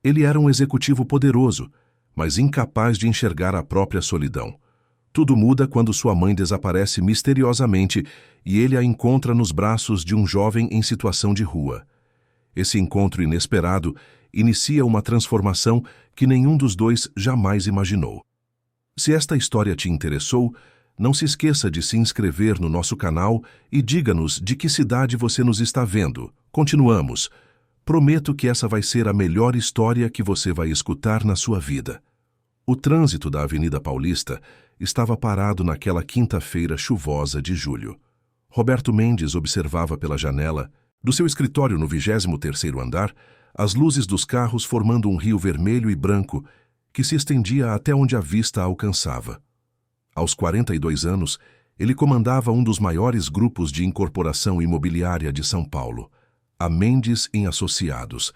Ele era um executivo poderoso, mas incapaz de enxergar a própria solidão. Tudo muda quando sua mãe desaparece misteriosamente e ele a encontra nos braços de um jovem em situação de rua. Esse encontro inesperado inicia uma transformação que nenhum dos dois jamais imaginou. Se esta história te interessou, não se esqueça de se inscrever no nosso canal e diga-nos de que cidade você nos está vendo. Continuamos. Prometo que essa vai ser a melhor história que você vai escutar na sua vida. O trânsito da Avenida Paulista estava parado naquela quinta-feira chuvosa de julho. Roberto Mendes observava pela janela do seu escritório no 23º andar as luzes dos carros formando um rio vermelho e branco que se estendia até onde a vista alcançava. Aos 42 anos, ele comandava um dos maiores grupos de incorporação imobiliária de São Paulo, a Mendes em Associados,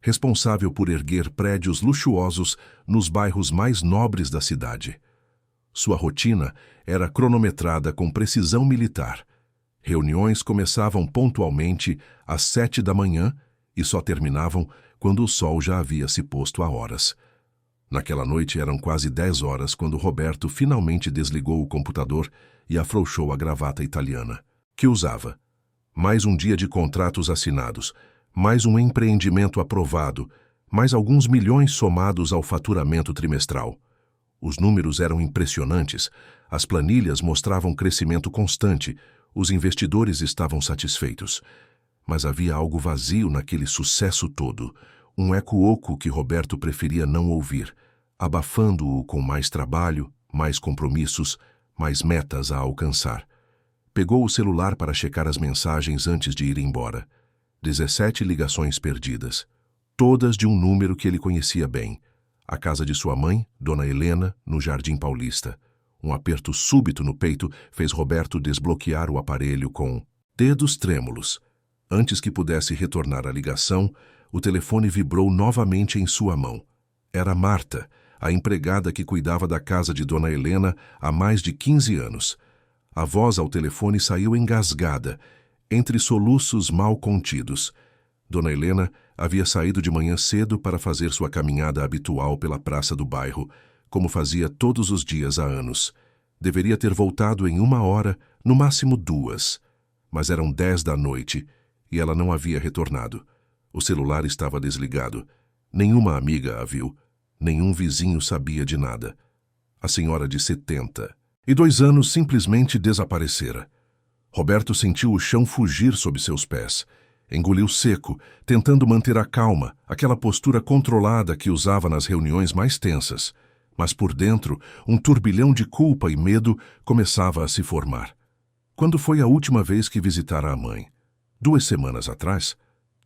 responsável por erguer prédios luxuosos nos bairros mais nobres da cidade. Sua rotina era cronometrada com precisão militar. Reuniões começavam pontualmente às 7 da manhã e só terminavam quando o sol já havia se posto a horas. Naquela noite eram quase 10 horas quando Roberto finalmente desligou o computador e afrouxou a gravata italiana, que usava. Mais um dia de contratos assinados, mais um empreendimento aprovado, mais alguns milhões somados ao faturamento trimestral. Os números eram impressionantes, as planilhas mostravam crescimento constante, os investidores estavam satisfeitos. Mas havia algo vazio naquele sucesso todo, um eco oco que Roberto preferia não ouvir, abafando-o com mais trabalho, mais compromissos, mais metas a alcançar. Pegou o celular para checar as mensagens antes de ir embora. 17 ligações perdidas, todas de um número que ele conhecia bem. A casa de sua mãe, Dona Helena, no Jardim Paulista. Um aperto súbito no peito fez Roberto desbloquear o aparelho com dedos trêmulos. Antes que pudesse retornar a ligação, o telefone vibrou novamente em sua mão. Era Marta, a empregada que cuidava da casa de Dona Helena há mais de 15 anos. A voz ao telefone saiu engasgada, entre soluços mal contidos. Dona Helena havia saído de manhã cedo para fazer sua caminhada habitual pela praça do bairro, como fazia todos os dias há anos. Deveria ter voltado em 1 hora, no máximo 2. Mas eram 10 da noite e ela não havia retornado. O celular estava desligado. Nenhuma amiga a viu. Nenhum vizinho sabia de nada. A senhora de 72 anos simplesmente desaparecera. Roberto sentiu o chão fugir sob seus pés. Engoliu seco, tentando manter a calma, aquela postura controlada que usava nas reuniões mais tensas. Mas por dentro, um turbilhão de culpa e medo começava a se formar. Quando foi a última vez que visitara a mãe? 2 semanas atrás?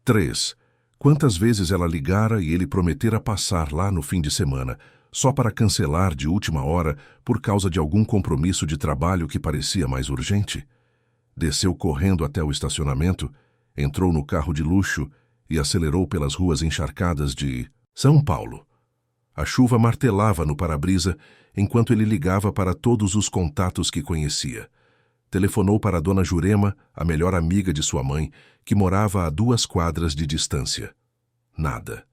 3. Quantas vezes ela ligara e ele prometera passar lá no fim de semana, só para cancelar de última hora por causa de algum compromisso de trabalho que parecia mais urgente? Desceu correndo até o estacionamento, entrou no carro de luxo e acelerou pelas ruas encharcadas de São Paulo. A chuva martelava no para-brisa enquanto ele ligava para todos os contatos que conhecia. Telefonou para a dona Jurema, a melhor amiga de sua mãe, que morava a 2 quadras de distância. Nada.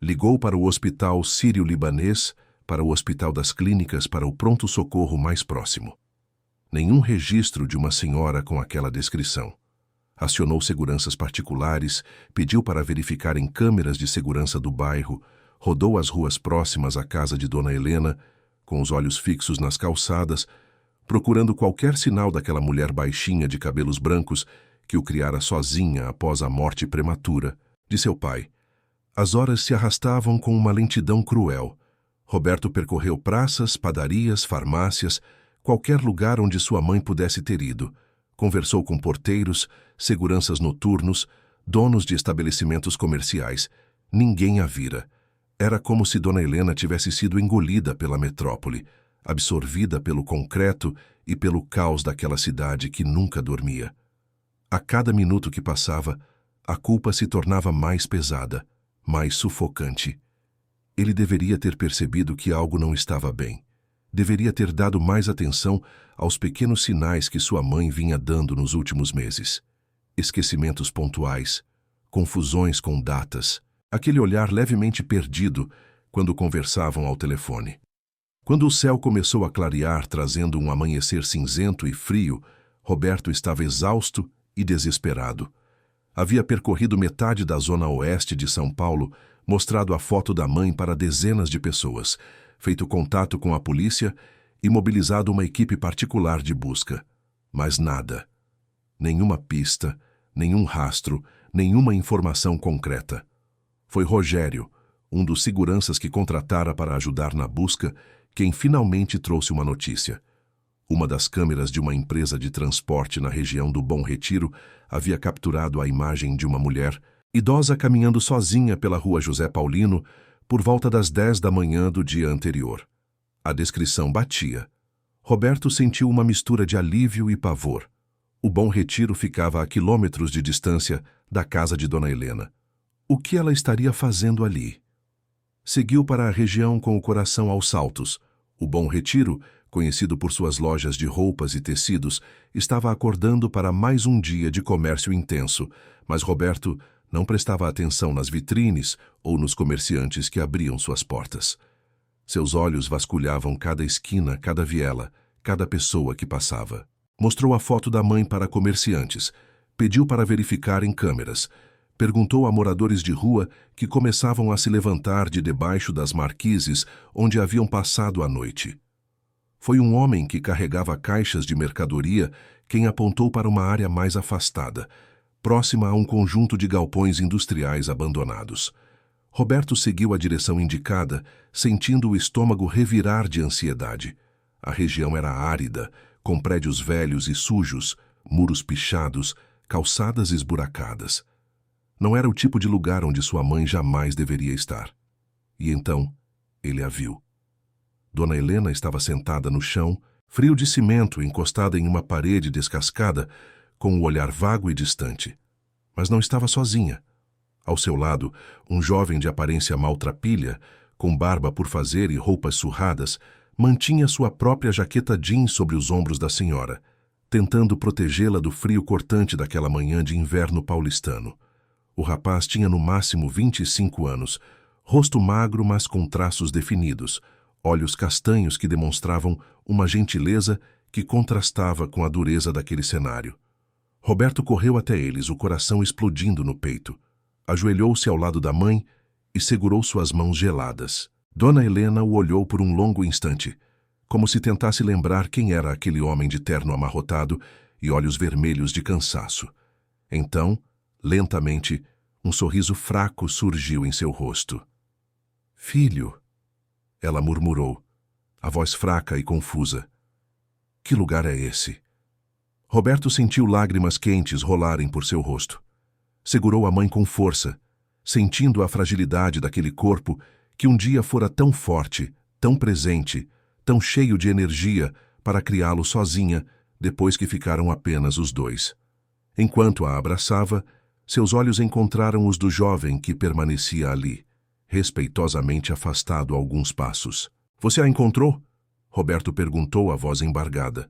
Ligou para o Hospital Sírio-Libanês, para o Hospital das Clínicas, para o pronto-socorro mais próximo. Nenhum registro de uma senhora com aquela descrição. Acionou seguranças particulares, pediu para verificar em câmeras de segurança do bairro, rodou as ruas próximas à casa de Dona Helena, com os olhos fixos nas calçadas, procurando qualquer sinal daquela mulher baixinha de cabelos brancos que o criara sozinha após a morte prematura de seu pai. As horas se arrastavam com uma lentidão cruel. Roberto percorreu praças, padarias, farmácias, qualquer lugar onde sua mãe pudesse ter ido. Conversou com porteiros, seguranças noturnos, donos de estabelecimentos comerciais. Ninguém a vira. Era como se Dona Helena tivesse sido engolida pela metrópole, absorvida pelo concreto e pelo caos daquela cidade que nunca dormia. A cada minuto que passava, a culpa se tornava mais pesada, mais sufocante. Ele deveria ter percebido que algo não estava bem. Deveria ter dado mais atenção aos pequenos sinais que sua mãe vinha dando nos últimos meses. Esquecimentos pontuais, confusões com datas, aquele olhar levemente perdido quando conversavam ao telefone. Quando o céu começou a clarear, trazendo um amanhecer cinzento e frio, Roberto estava exausto e desesperado. Havia percorrido metade da zona oeste de São Paulo, mostrado a foto da mãe para dezenas de pessoas, feito contato com a polícia e mobilizado uma equipe particular de busca. Mas nada. Nenhuma pista, nenhum rastro, nenhuma informação concreta. Foi Rogério, um dos seguranças que contratara para ajudar na busca, quem finalmente trouxe uma notícia. Uma das câmeras de uma empresa de transporte na região do Bom Retiro havia capturado a imagem de uma mulher, idosa, caminhando sozinha pela rua José Paulino por volta das 10 da manhã do dia anterior. A descrição batia. Roberto sentiu uma mistura de alívio e pavor. O Bom Retiro ficava a quilômetros de distância da casa de Dona Helena. O que ela estaria fazendo ali? Seguiu para a região com o coração aos saltos. O Bom Retiro, conhecido por suas lojas de roupas e tecidos, estava acordando para mais um dia de comércio intenso, mas Roberto não prestava atenção nas vitrines ou nos comerciantes que abriam suas portas. Seus olhos vasculhavam cada esquina, cada viela, cada pessoa que passava. Mostrou a foto da mãe para comerciantes, pediu para verificar em câmeras, perguntou a moradores de rua que começavam a se levantar de debaixo das marquises onde haviam passado a noite. Foi um homem que carregava caixas de mercadoria quem apontou para uma área mais afastada, próxima a um conjunto de galpões industriais abandonados. Roberto seguiu a direção indicada, sentindo o estômago revirar de ansiedade. A região era árida, com prédios velhos e sujos, muros pichados, calçadas esburacadas. Não era o tipo de lugar onde sua mãe jamais deveria estar. E então, ele a viu. Dona Helena estava sentada no chão, frio de cimento, encostada em uma parede descascada, com um olhar vago e distante. Mas não estava sozinha. Ao seu lado, um jovem de aparência maltrapilha, com barba por fazer e roupas surradas, mantinha sua própria jaqueta jeans sobre os ombros da senhora, tentando protegê-la do frio cortante daquela manhã de inverno paulistano. O rapaz tinha no máximo 25 anos, rosto magro, mas com traços definidos, olhos castanhos que demonstravam uma gentileza que contrastava com a dureza daquele cenário. Roberto correu até eles, o coração explodindo no peito. Ajoelhou-se ao lado da mãe e segurou suas mãos geladas. Dona Helena o olhou por um longo instante, como se tentasse lembrar quem era aquele homem de terno amarrotado e olhos vermelhos de cansaço. Então, lentamente, um sorriso fraco surgiu em seu rosto. "Filho", ela murmurou, a voz fraca e confusa. "Que lugar é esse?" Roberto sentiu lágrimas quentes rolarem por seu rosto. Segurou a mãe com força, sentindo a fragilidade daquele corpo que um dia fora tão forte, tão presente, tão cheio de energia para criá-lo sozinha, depois que ficaram apenas os dois. Enquanto a abraçava, seus olhos encontraram os do jovem que permanecia ali, respeitosamente afastado alguns passos. "Você a encontrou?" Roberto perguntou, a voz embargada.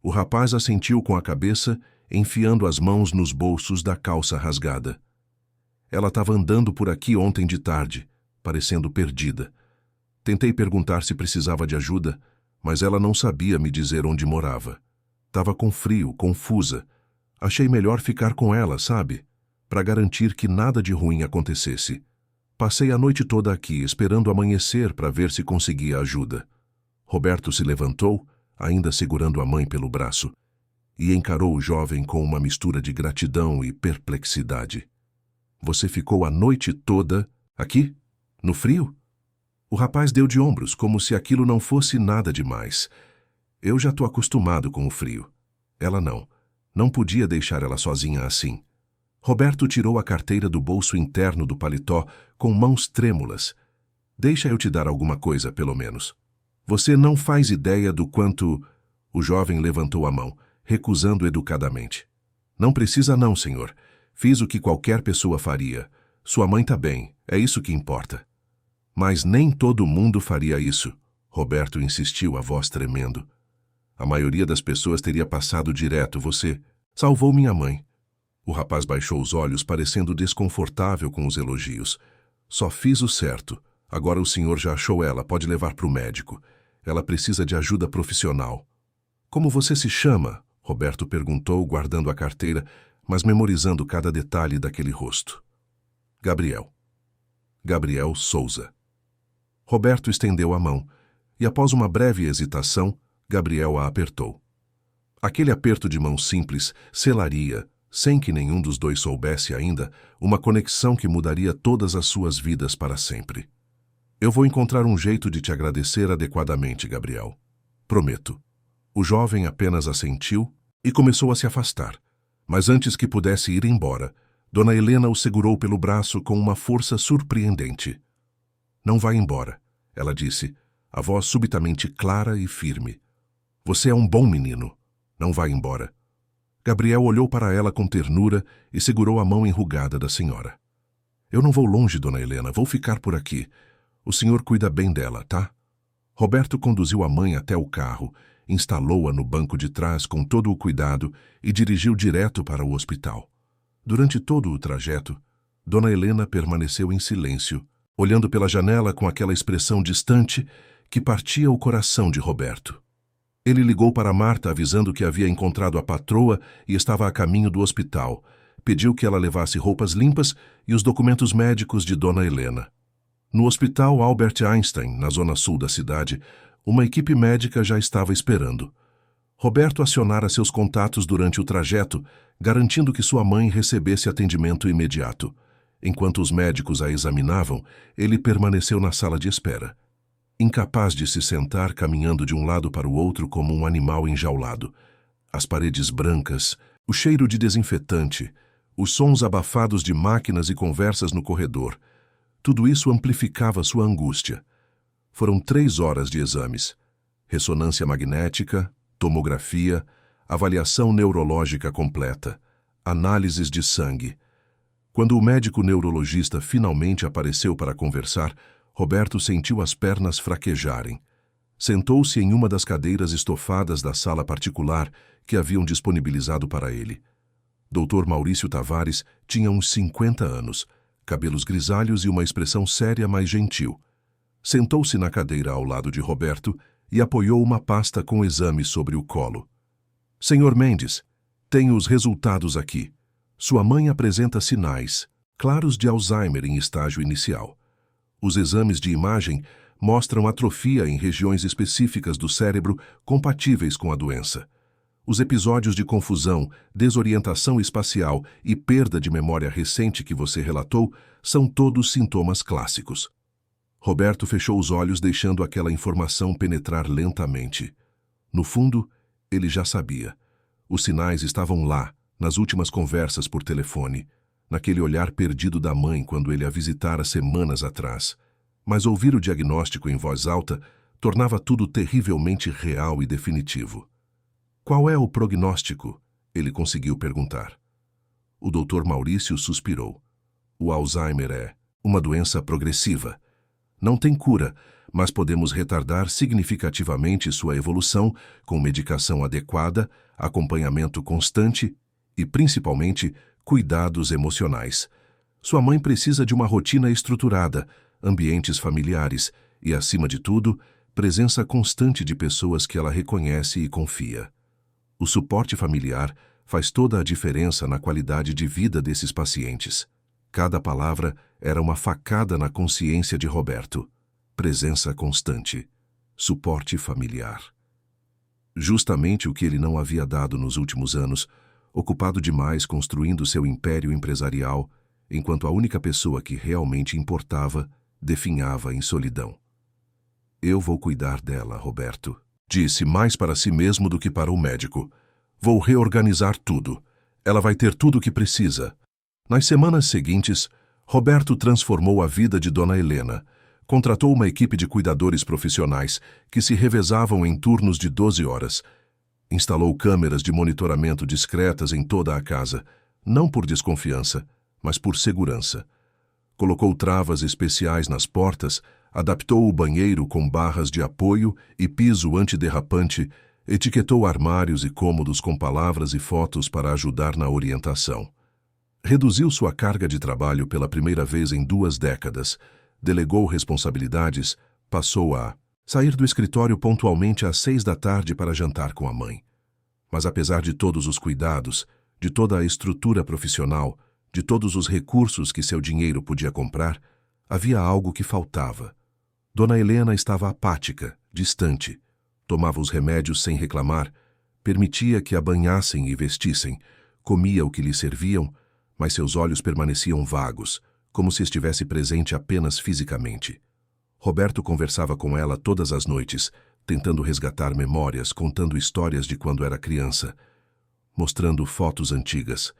O rapaz assentiu com a cabeça, enfiando as mãos nos bolsos da calça rasgada. "Ela estava andando por aqui ontem de tarde, parecendo perdida. Tentei perguntar se precisava de ajuda, mas ela não sabia me dizer onde morava. Estava com frio, confusa. Achei melhor ficar com ela, sabe? Para garantir que nada de ruim acontecesse. Passei a noite toda aqui, esperando amanhecer para ver se conseguia ajuda." Roberto se levantou, ainda segurando a mãe pelo braço, e encarou o jovem com uma mistura de gratidão e perplexidade. "Você ficou a noite toda aqui? No frio?" O rapaz deu de ombros, como se aquilo não fosse nada demais. "Eu já estou acostumado com o frio." Ela não. Não podia deixar ela sozinha assim. Roberto tirou a carteira do bolso interno do paletó com mãos trêmulas. "Deixa eu te dar alguma coisa, pelo menos." "Você não faz ideia do quanto..." O jovem levantou a mão, recusando educadamente. "Não precisa não, senhor. Fiz o que qualquer pessoa faria. Sua mãe está bem, é isso que importa." "Mas nem todo mundo faria isso", Roberto insistiu, a voz tremendo. "A maioria das pessoas teria passado direto. Você salvou minha mãe." O rapaz baixou os olhos, parecendo desconfortável com os elogios. Só fiz o certo. Agora o senhor já achou ela, pode levar para o médico. Ela precisa de ajuda profissional. Como você se chama? Roberto perguntou, guardando a carteira, mas memorizando cada detalhe daquele rosto. Gabriel. Gabriel Souza. Roberto estendeu a mão, e após uma breve hesitação, Gabriel a apertou. Aquele aperto de mão simples selaria, sem que nenhum dos dois soubesse ainda, uma conexão que mudaria todas as suas vidas para sempre. Eu vou encontrar um jeito de te agradecer adequadamente, Gabriel. Prometo. O jovem apenas assentiu e começou a se afastar. Mas antes que pudesse ir embora, Dona Helena o segurou pelo braço com uma força surpreendente. Não vá embora, ela disse, a voz subitamente clara e firme. Você é um bom menino. Não vá embora. Gabriel olhou para ela com ternura e segurou a mão enrugada da senhora. Eu não vou longe, Dona Helena, vou ficar por aqui. O senhor cuida bem dela, tá? Roberto conduziu a mãe até o carro, instalou-a no banco de trás com todo o cuidado e dirigiu direto para o hospital. Durante todo o trajeto, Dona Helena permaneceu em silêncio, olhando pela janela com aquela expressão distante que partia o coração de Roberto. Ele ligou para Marta avisando que havia encontrado a patroa e estava a caminho do hospital. Pediu que ela levasse roupas limpas e os documentos médicos de Dona Helena. No hospital Albert Einstein, na zona sul da cidade, uma equipe médica já estava esperando. Roberto acionara seus contatos durante o trajeto, garantindo que sua mãe recebesse atendimento imediato. Enquanto os médicos a examinavam, ele permaneceu na sala de espera. Incapaz de se sentar caminhando de um lado para o outro como um animal enjaulado. As paredes brancas, o cheiro de desinfetante, os sons abafados de máquinas e conversas no corredor. Tudo isso amplificava sua angústia. Foram 3 horas de exames. Ressonância magnética, tomografia, avaliação neurológica completa, análises de sangue. Quando o médico neurologista finalmente apareceu para conversar, Roberto sentiu as pernas fraquejarem. Sentou-se em uma das cadeiras estofadas da sala particular que haviam disponibilizado para ele. Dr. Maurício Tavares tinha uns 50 anos, cabelos grisalhos e uma expressão séria, mas gentil. Sentou-se na cadeira ao lado de Roberto e apoiou uma pasta com exames sobre o colo. Senhor Mendes, tenho os resultados aqui. Sua mãe apresenta sinais claros de Alzheimer em estágio inicial. Os exames de imagem mostram atrofia em regiões específicas do cérebro compatíveis com a doença. Os episódios de confusão, desorientação espacial e perda de memória recente que você relatou são todos sintomas clássicos. Roberto fechou os olhos, deixando aquela informação penetrar lentamente. No fundo, ele já sabia. Os sinais estavam lá, nas últimas conversas por telefone, naquele olhar perdido da mãe quando ele a visitara semanas atrás. Mas ouvir o diagnóstico em voz alta tornava tudo terrivelmente real e definitivo. Qual é o prognóstico? Ele conseguiu perguntar. O Dr. Maurício suspirou. O Alzheimer é uma doença progressiva. Não tem cura, mas podemos retardar significativamente sua evolução com medicação adequada, acompanhamento constante e, principalmente, cuidados emocionais. Sua mãe precisa de uma rotina estruturada, ambientes familiares e, acima de tudo, presença constante de pessoas que ela reconhece e confia. O suporte familiar faz toda a diferença na qualidade de vida desses pacientes. Cada palavra era uma facada na consciência de Roberto. Presença constante. Suporte familiar. Justamente o que ele não havia dado nos últimos anos, ocupado demais construindo seu império empresarial, enquanto a única pessoa que realmente importava definhava em solidão. Eu vou cuidar dela, Roberto. Disse mais para si mesmo do que para o médico. Vou reorganizar tudo. Ela vai ter tudo o que precisa. Nas semanas seguintes, Roberto transformou a vida de Dona Helena. Contratou uma equipe de cuidadores profissionais que se revezavam em turnos de 12 horas. Instalou câmeras de monitoramento discretas em toda a casa, não por desconfiança, mas por segurança. Colocou travas especiais nas portas, adaptou o banheiro com barras de apoio e piso antiderrapante, etiquetou armários e cômodos com palavras e fotos para ajudar na orientação. Reduziu sua carga de trabalho pela primeira vez em 2 décadas, delegou responsabilidades, passou a sair do escritório pontualmente às 6 da tarde para jantar com a mãe. Mas apesar de todos os cuidados, de toda a estrutura profissional, de todos os recursos que seu dinheiro podia comprar, havia algo que faltava. Dona Helena estava apática, distante. Tomava os remédios sem reclamar, permitia que a banhassem e vestissem, comia o que lhe serviam, mas seus olhos permaneciam vagos, como se estivesse presente apenas fisicamente. Roberto conversava com ela todas as noites, tentando resgatar memórias, contando histórias de quando era criança, mostrando fotos antigas.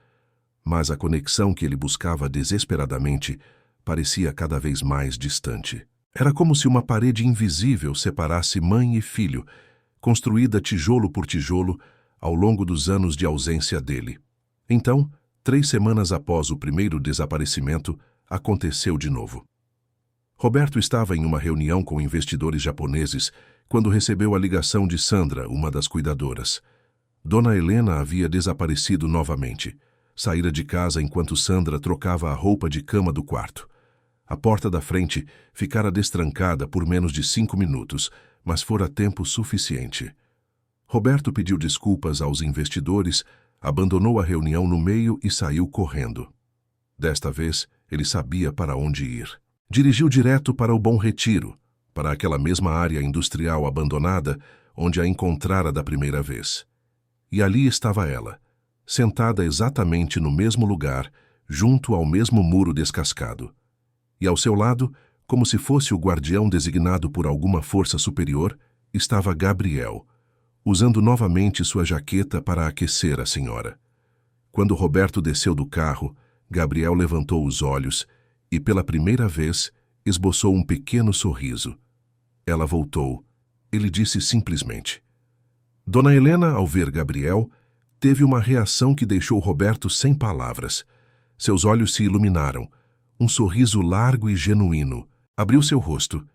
Mas a conexão que ele buscava desesperadamente parecia cada vez mais distante. Era como se uma parede invisível separasse mãe e filho, construída tijolo por tijolo ao longo dos anos de ausência dele. Então, 3 semanas após o primeiro desaparecimento, aconteceu de novo. Roberto estava em uma reunião com investidores japoneses quando recebeu a ligação de Sandra, uma das cuidadoras. Dona Helena havia desaparecido novamente. Saíra de casa enquanto Sandra trocava a roupa de cama do quarto. A porta da frente ficara destrancada por menos de 5 minutos, mas fora tempo suficiente. Roberto pediu desculpas aos investidores, abandonou a reunião no meio e saiu correndo. Desta vez, ele sabia para onde ir. Dirigiu direto para o Bom Retiro, para aquela mesma área industrial abandonada onde a encontrara da primeira vez. E ali estava ela, sentada exatamente no mesmo lugar, junto ao mesmo muro descascado. E ao seu lado, como se fosse o guardião designado por alguma força superior, estava Gabriel, usando novamente sua jaqueta para aquecer a senhora. Quando Roberto desceu do carro, Gabriel levantou os olhos e, pela primeira vez, esboçou um pequeno sorriso. Ela voltou. Ele disse simplesmente. Dona Helena, ao ver Gabriel, teve uma reação que deixou Roberto sem palavras. Seus olhos se iluminaram. Um sorriso largo e genuíno abriu seu rosto,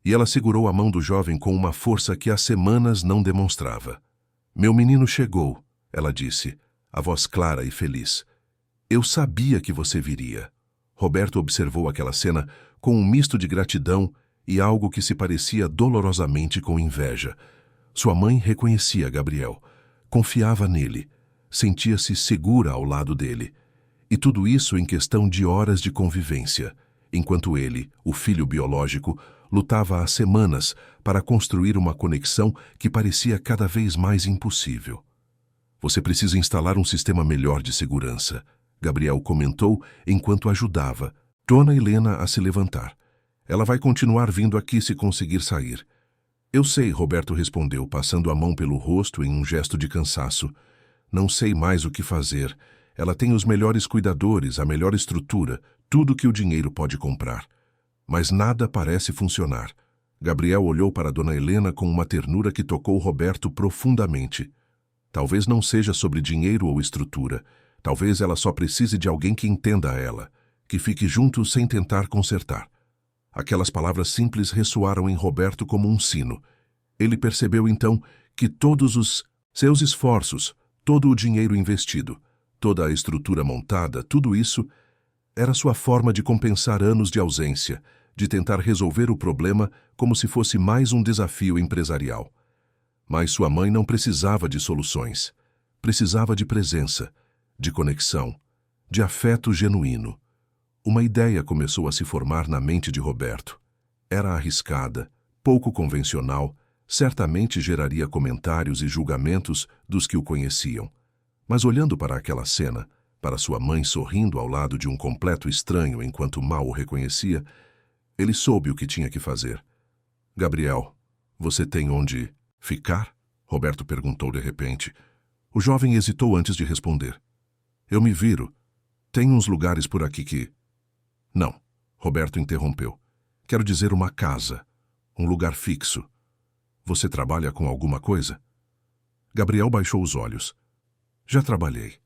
e ela segurou a mão do jovem com uma força que há semanas não demonstrava. Meu menino chegou, ela disse, a voz clara e feliz. Eu sabia que você viria. Roberto observou aquela cena com um misto de gratidão e algo que se parecia dolorosamente com inveja. Sua mãe reconhecia Gabriel, confiava nele, sentia-se segura ao lado dele. E tudo isso em questão de horas de convivência, enquanto ele, o filho biológico, lutava há semanas para construir uma conexão que parecia cada vez mais impossível. Você precisa instalar um sistema melhor de segurança, Gabriel comentou enquanto ajudava Dona Helena a se levantar. Ela vai continuar vindo aqui se conseguir sair. Eu sei, Roberto respondeu, passando a mão pelo rosto em um gesto de cansaço. Não sei mais o que fazer. Ela tem os melhores cuidadores, a melhor estrutura, tudo que o dinheiro pode comprar. Mas nada parece funcionar. Gabriel olhou para Dona Helena com uma ternura que tocou Roberto profundamente. Talvez não seja sobre dinheiro ou estrutura. Talvez ela só precise de alguém que entenda ela, que fique junto sem tentar consertar. Aquelas palavras simples ressoaram em Roberto como um sino. Ele percebeu então que todos os seus esforços, todo o dinheiro investido, toda a estrutura montada, tudo isso era sua forma de compensar anos de ausência, de tentar resolver o problema como se fosse mais um desafio empresarial. Mas sua mãe não precisava de soluções. Precisava de presença, de conexão, de afeto genuíno. Uma ideia começou a se formar na mente de Roberto. Era arriscada, pouco convencional, certamente geraria comentários e julgamentos dos que o conheciam. Mas olhando para aquela cena, para sua mãe sorrindo ao lado de um completo estranho enquanto mal o reconhecia, ele soube o que tinha que fazer. Gabriel, você tem onde ficar? Roberto perguntou de repente. O jovem hesitou antes de responder. Eu me viro. Tem uns lugares por aqui que... Não, Roberto interrompeu. Quero dizer uma casa, um lugar fixo. Você trabalha com alguma coisa? Gabriel baixou os olhos. Já trabalhei.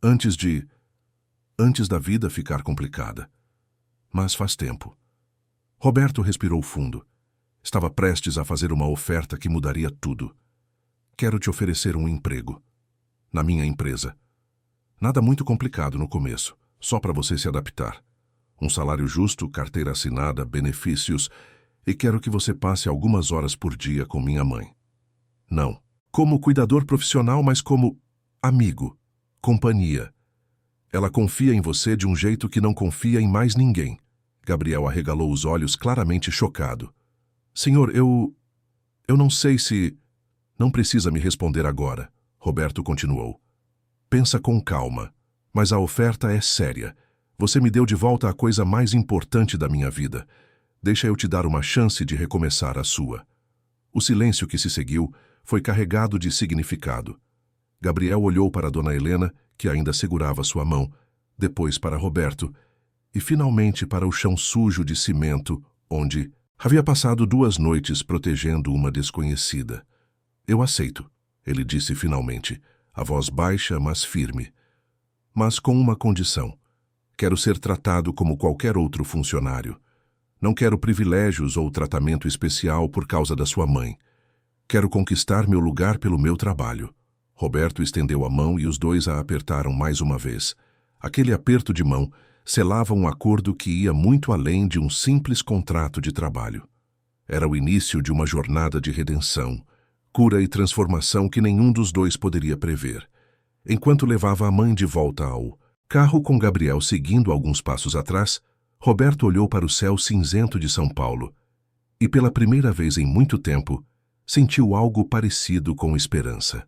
Antes da vida ficar complicada. Mas faz tempo. Roberto respirou fundo. Estava prestes a fazer uma oferta que mudaria tudo. Quero te oferecer um emprego. Na minha empresa. Nada muito complicado no começo, só para você se adaptar. Um salário justo, carteira assinada, benefícios, e quero que você passe algumas horas por dia com minha mãe. Não, como cuidador profissional, mas como amigo, companhia. Ela confia em você de um jeito que não confia em mais ninguém. Gabriel arregalou os olhos, claramente chocado. Senhor, eu não sei se... Não precisa me responder agora, Roberto continuou. Pensa com calma, mas a oferta é séria. Você me deu de volta a coisa mais importante da minha vida. Deixa eu te dar uma chance de recomeçar a sua. O silêncio que se seguiu foi carregado de significado. Gabriel olhou para Dona Helena, que ainda segurava sua mão, depois para Roberto, e finalmente para o chão sujo de cimento, onde havia passado 2 noites protegendo uma desconhecida. Eu aceito, ele disse finalmente, a voz baixa, mas firme. Mas com uma condição. Quero ser tratado como qualquer outro funcionário. Não quero privilégios ou tratamento especial por causa da sua mãe. Quero conquistar meu lugar pelo meu trabalho. Roberto estendeu a mão e os dois a apertaram mais uma vez. Aquele aperto de mão selava um acordo que ia muito além de um simples contrato de trabalho. Era o início de uma jornada de redenção, cura e transformação que nenhum dos dois poderia prever. Enquanto levava a mãe de volta ao carro com Gabriel seguindo alguns passos atrás, Roberto olhou para o céu cinzento de São Paulo e, pela primeira vez em muito tempo, sentiu algo parecido com esperança.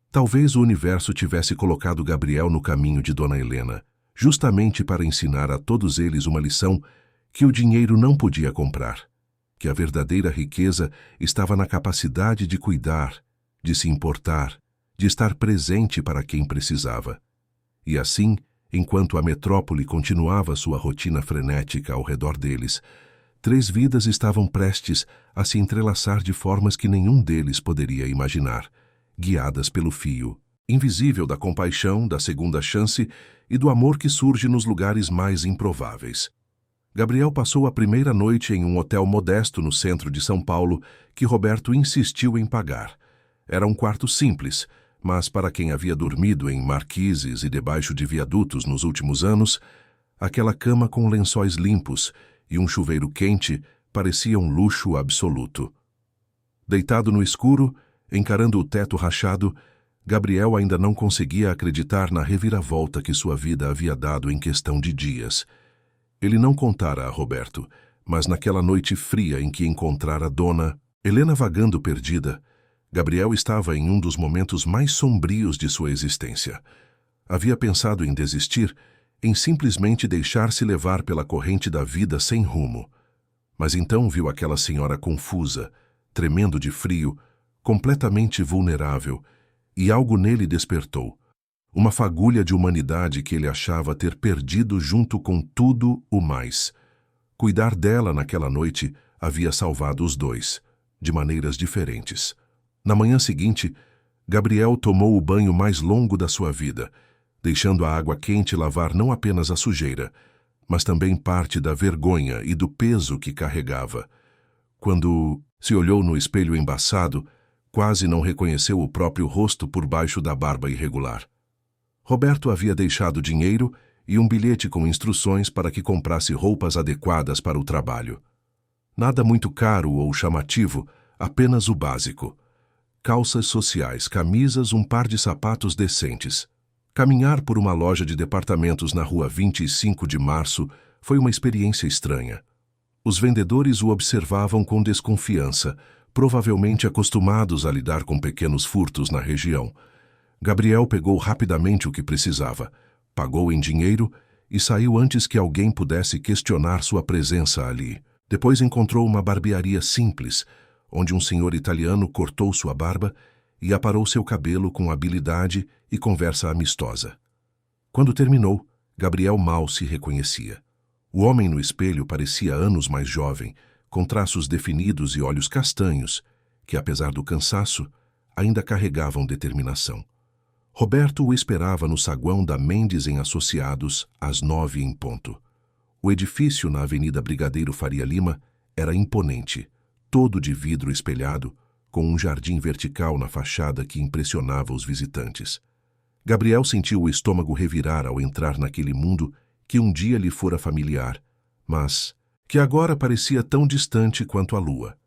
Talvez o universo tivesse colocado Gabriel no caminho de Dona Helena, justamente para ensinar a todos eles uma lição que o dinheiro não podia comprar, que a verdadeira riqueza estava na capacidade de cuidar, de se importar, de estar presente para quem precisava. E assim, enquanto a metrópole continuava sua rotina frenética ao redor deles, 3 vidas estavam prestes a se entrelaçar de formas que nenhum deles poderia imaginar, guiadas pelo fio invisível da compaixão, da segunda chance e do amor que surge nos lugares mais improváveis. Gabriel passou a primeira noite em um hotel modesto no centro de São Paulo que Roberto insistiu em pagar. Era um quarto simples, mas para quem havia dormido em marquises e debaixo de viadutos nos últimos anos, aquela cama com lençóis limpos e um chuveiro quente parecia um luxo absoluto. Deitado no escuro, encarando o teto rachado, Gabriel ainda não conseguia acreditar na reviravolta que sua vida havia dado em questão de dias. Ele não contara a Roberto, mas naquela noite fria em que encontrara Dona Helena vagando perdida, Gabriel estava em um dos momentos mais sombrios de sua existência. Havia pensado em desistir, em simplesmente deixar-se levar pela corrente da vida sem rumo. Mas então viu aquela senhora confusa, tremendo de frio, completamente vulnerável, e algo nele despertou. Uma fagulha de humanidade que ele achava ter perdido junto com tudo o mais. Cuidar dela naquela noite havia salvado os dois, de maneiras diferentes. Na manhã seguinte, Gabriel tomou o banho mais longo da sua vida, deixando a água quente lavar não apenas a sujeira, mas também parte da vergonha e do peso que carregava. Quando se olhou no espelho embaçado, quase não reconheceu o próprio rosto por baixo da barba irregular. Roberto havia deixado dinheiro e um bilhete com instruções para que comprasse roupas adequadas para o trabalho. Nada muito caro ou chamativo, apenas o básico. Calças sociais, camisas, um par de sapatos decentes. Caminhar por uma loja de departamentos na rua 25 de março foi uma experiência estranha. Os vendedores o observavam com desconfiança, provavelmente acostumados a lidar com pequenos furtos na região. Gabriel pegou rapidamente o que precisava, pagou em dinheiro e saiu antes que alguém pudesse questionar sua presença ali. Depois encontrou uma barbearia simples, onde um senhor italiano cortou sua barba e aparou seu cabelo com habilidade e conversa amistosa. Quando terminou, Gabriel mal se reconhecia. O homem no espelho parecia anos mais jovem, com traços definidos e olhos castanhos, que, apesar do cansaço, ainda carregavam determinação. Roberto o esperava no saguão da Mendes em Associados, às 9 em ponto. O edifício na Avenida Brigadeiro Faria Lima era imponente, todo de vidro espelhado, com um jardim vertical na fachada que impressionava os visitantes. Gabriel sentiu o estômago revirar ao entrar naquele mundo que um dia lhe fora familiar, mas que agora parecia tão distante quanto a lua.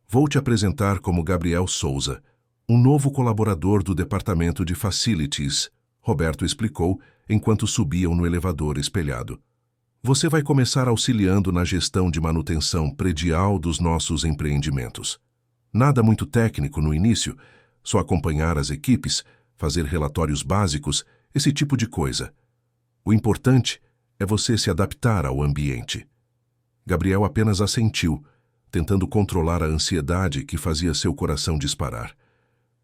Vou te apresentar como Gabriel Souza, um novo colaborador do Departamento de Facilities, Roberto explicou enquanto subiam no elevador espelhado. Você vai começar auxiliando na gestão de manutenção predial dos nossos empreendimentos. Nada muito técnico no início, só acompanhar as equipes, fazer relatórios básicos, esse tipo de coisa. O importante é você se adaptar ao ambiente. Gabriel apenas assentiu, tentando controlar a ansiedade que fazia seu coração disparar.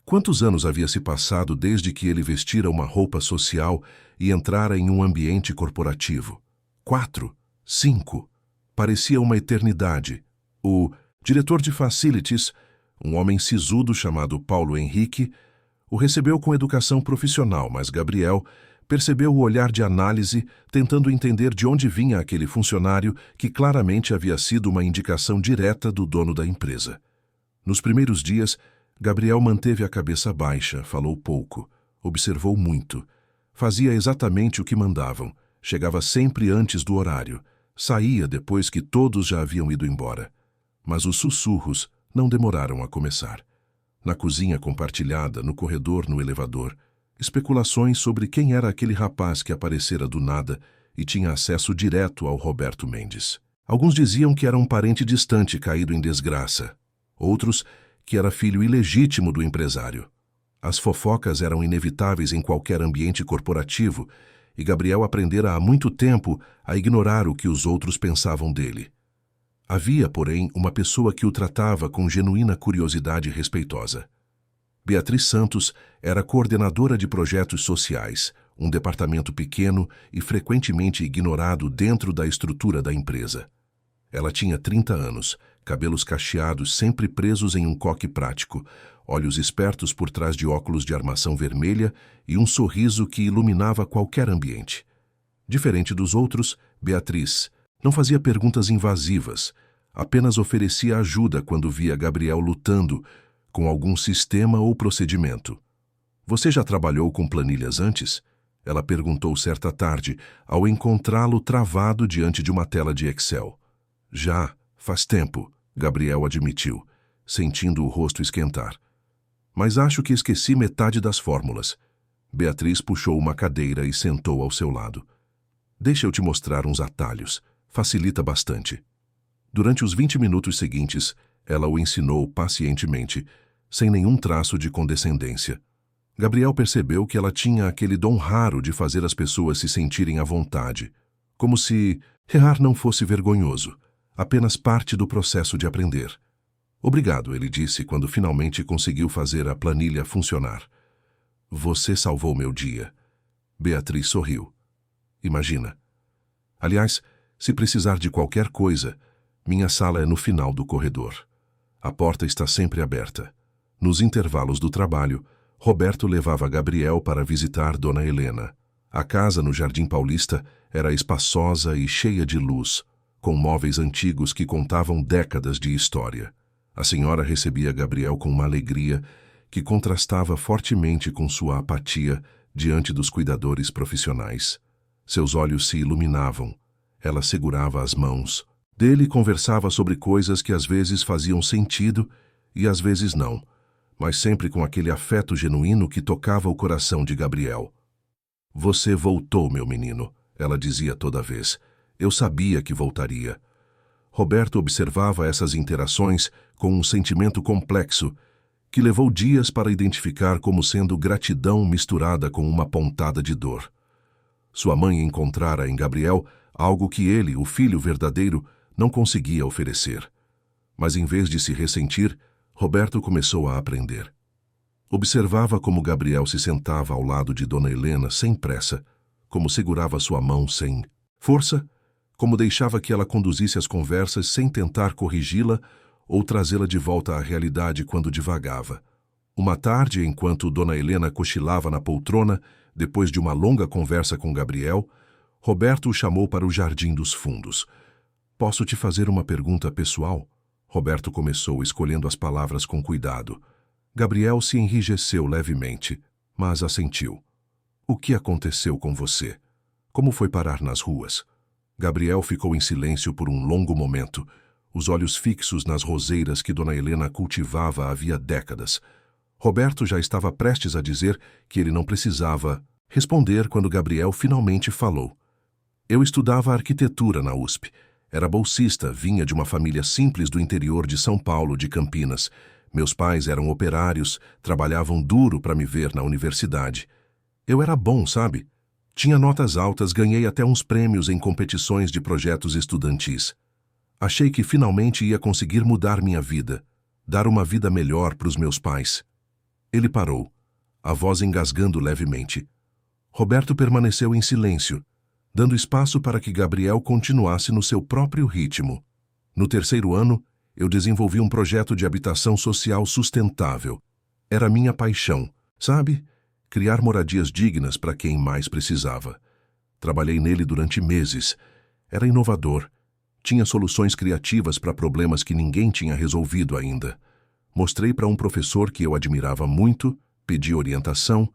Quantos anos havia se passado desde que ele vestira uma roupa social e entrara em um ambiente corporativo? 4, 5. Parecia uma eternidade. O diretor de Facilities, um homem sisudo chamado Paulo Henrique, o recebeu com educação profissional, mas Gabriel percebeu o olhar de análise, tentando entender de onde vinha aquele funcionário que claramente havia sido uma indicação direta do dono da empresa. Nos primeiros dias, Gabriel manteve a cabeça baixa, falou pouco, observou muito. Fazia exatamente o que mandavam, chegava sempre antes do horário, saía depois que todos já haviam ido embora. Mas os sussurros não demoraram a começar. Na cozinha compartilhada, no corredor, no elevador, especulações sobre quem era aquele rapaz que aparecera do nada e tinha acesso direto ao Roberto Mendes. Alguns diziam que era um parente distante caído em desgraça. Outros, que era filho ilegítimo do empresário. As fofocas eram inevitáveis em qualquer ambiente corporativo e Gabriel aprendera há muito tempo a ignorar o que os outros pensavam dele. Havia, porém, uma pessoa que o tratava com genuína curiosidade respeitosa. Beatriz Santos era coordenadora de projetos sociais, um departamento pequeno e frequentemente ignorado dentro da estrutura da empresa. Ela tinha 30 anos, cabelos cacheados sempre presos em um coque prático, olhos espertos por trás de óculos de armação vermelha e um sorriso que iluminava qualquer ambiente. Diferente dos outros, Beatriz não fazia perguntas invasivas, apenas oferecia ajuda quando via Gabriel lutando com algum sistema ou procedimento. Você já trabalhou com planilhas antes? Ela perguntou certa tarde, ao encontrá-lo travado diante de uma tela de Excel. Já, faz tempo, Gabriel admitiu, sentindo o rosto esquentar. Mas acho que esqueci metade das fórmulas. Beatriz puxou uma cadeira e sentou ao seu lado. Deixa eu te mostrar uns atalhos. Facilita bastante. Durante os 20 minutos seguintes, ela o ensinou pacientemente, sem nenhum traço de condescendência. Gabriel percebeu que ela tinha aquele dom raro de fazer as pessoas se sentirem à vontade, como se errar não fosse vergonhoso, apenas parte do processo de aprender. Obrigado, ele disse quando finalmente conseguiu fazer a planilha funcionar. Você salvou meu dia. Beatriz sorriu. Imagina. Aliás, se precisar de qualquer coisa, minha sala é no final do corredor. A porta está sempre aberta. Nos intervalos do trabalho, Roberto levava Gabriel para visitar Dona Helena. A casa no Jardim Paulista era espaçosa e cheia de luz, com móveis antigos que contavam décadas de história. A senhora recebia Gabriel com uma alegria que contrastava fortemente com sua apatia diante dos cuidadores profissionais. Seus olhos se iluminavam. Ela segurava as mãos. Dele conversava sobre coisas que às vezes faziam sentido e às vezes não, mas sempre com aquele afeto genuíno que tocava o coração de Gabriel. Você voltou, meu menino, ela dizia toda vez. Eu sabia que voltaria. Roberto observava essas interações com um sentimento complexo que levou dias para identificar como sendo gratidão misturada com uma pontada de dor. Sua mãe encontrara em Gabriel algo que ele, o filho verdadeiro, não conseguia oferecer. Mas em vez de se ressentir, Roberto começou a aprender. Observava como Gabriel se sentava ao lado de Dona Helena sem pressa, como segurava sua mão sem força, como deixava que ela conduzisse as conversas sem tentar corrigi-la ou trazê-la de volta à realidade quando divagava. Uma tarde, enquanto Dona Helena cochilava na poltrona, depois de uma longa conversa com Gabriel, Roberto o chamou para o Jardim dos Fundos. Posso te fazer uma pergunta pessoal? Roberto começou, escolhendo as palavras com cuidado. Gabriel se enrijeceu levemente, mas assentiu. O que aconteceu com você? Como foi parar nas ruas? Gabriel ficou em silêncio por um longo momento, os olhos fixos nas roseiras que Dona Helena cultivava havia décadas. Roberto já estava prestes a dizer que ele não precisava responder quando Gabriel finalmente falou. Eu estudava arquitetura na USP. Era bolsista, vinha de uma família simples do interior de São Paulo, de Campinas. Meus pais eram operários, trabalhavam duro para me ver na universidade. Eu era bom, sabe? Tinha notas altas, ganhei até uns prêmios em competições de projetos estudantis. Achei que finalmente ia conseguir mudar minha vida, dar uma vida melhor para os meus pais. Ele parou, a voz engasgando levemente. Roberto permaneceu em silêncio, dando espaço para que Gabriel continuasse no seu próprio ritmo. No terceiro ano, eu desenvolvi um projeto de habitação social sustentável. Era minha paixão, sabe? Criar moradias dignas para quem mais precisava. Trabalhei nele durante meses. Era inovador. Tinha soluções criativas para problemas que ninguém tinha resolvido ainda. Mostrei para um professor que eu admirava muito, pedi orientação.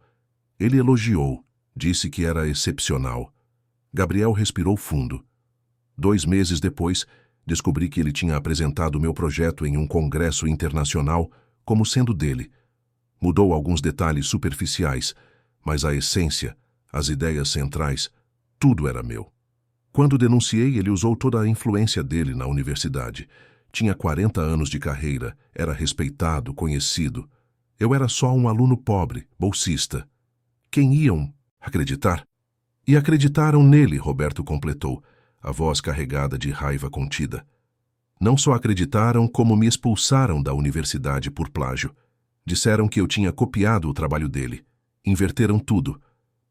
Ele elogiou, disse que era excepcional. Gabriel respirou fundo. 2 meses depois, descobri que ele tinha apresentado meu projeto em um congresso internacional como sendo dele. Mudou alguns detalhes superficiais, mas a essência, as ideias centrais, tudo era meu. Quando denunciei, ele usou toda a influência dele na universidade. Tinha 40 anos de carreira, era respeitado, conhecido. Eu era só um aluno pobre, bolsista. Quem iam acreditar? E acreditaram nele, Roberto completou, a voz carregada de raiva contida. Não só acreditaram, como me expulsaram da universidade por plágio. Disseram que eu tinha copiado o trabalho dele. Inverteram tudo.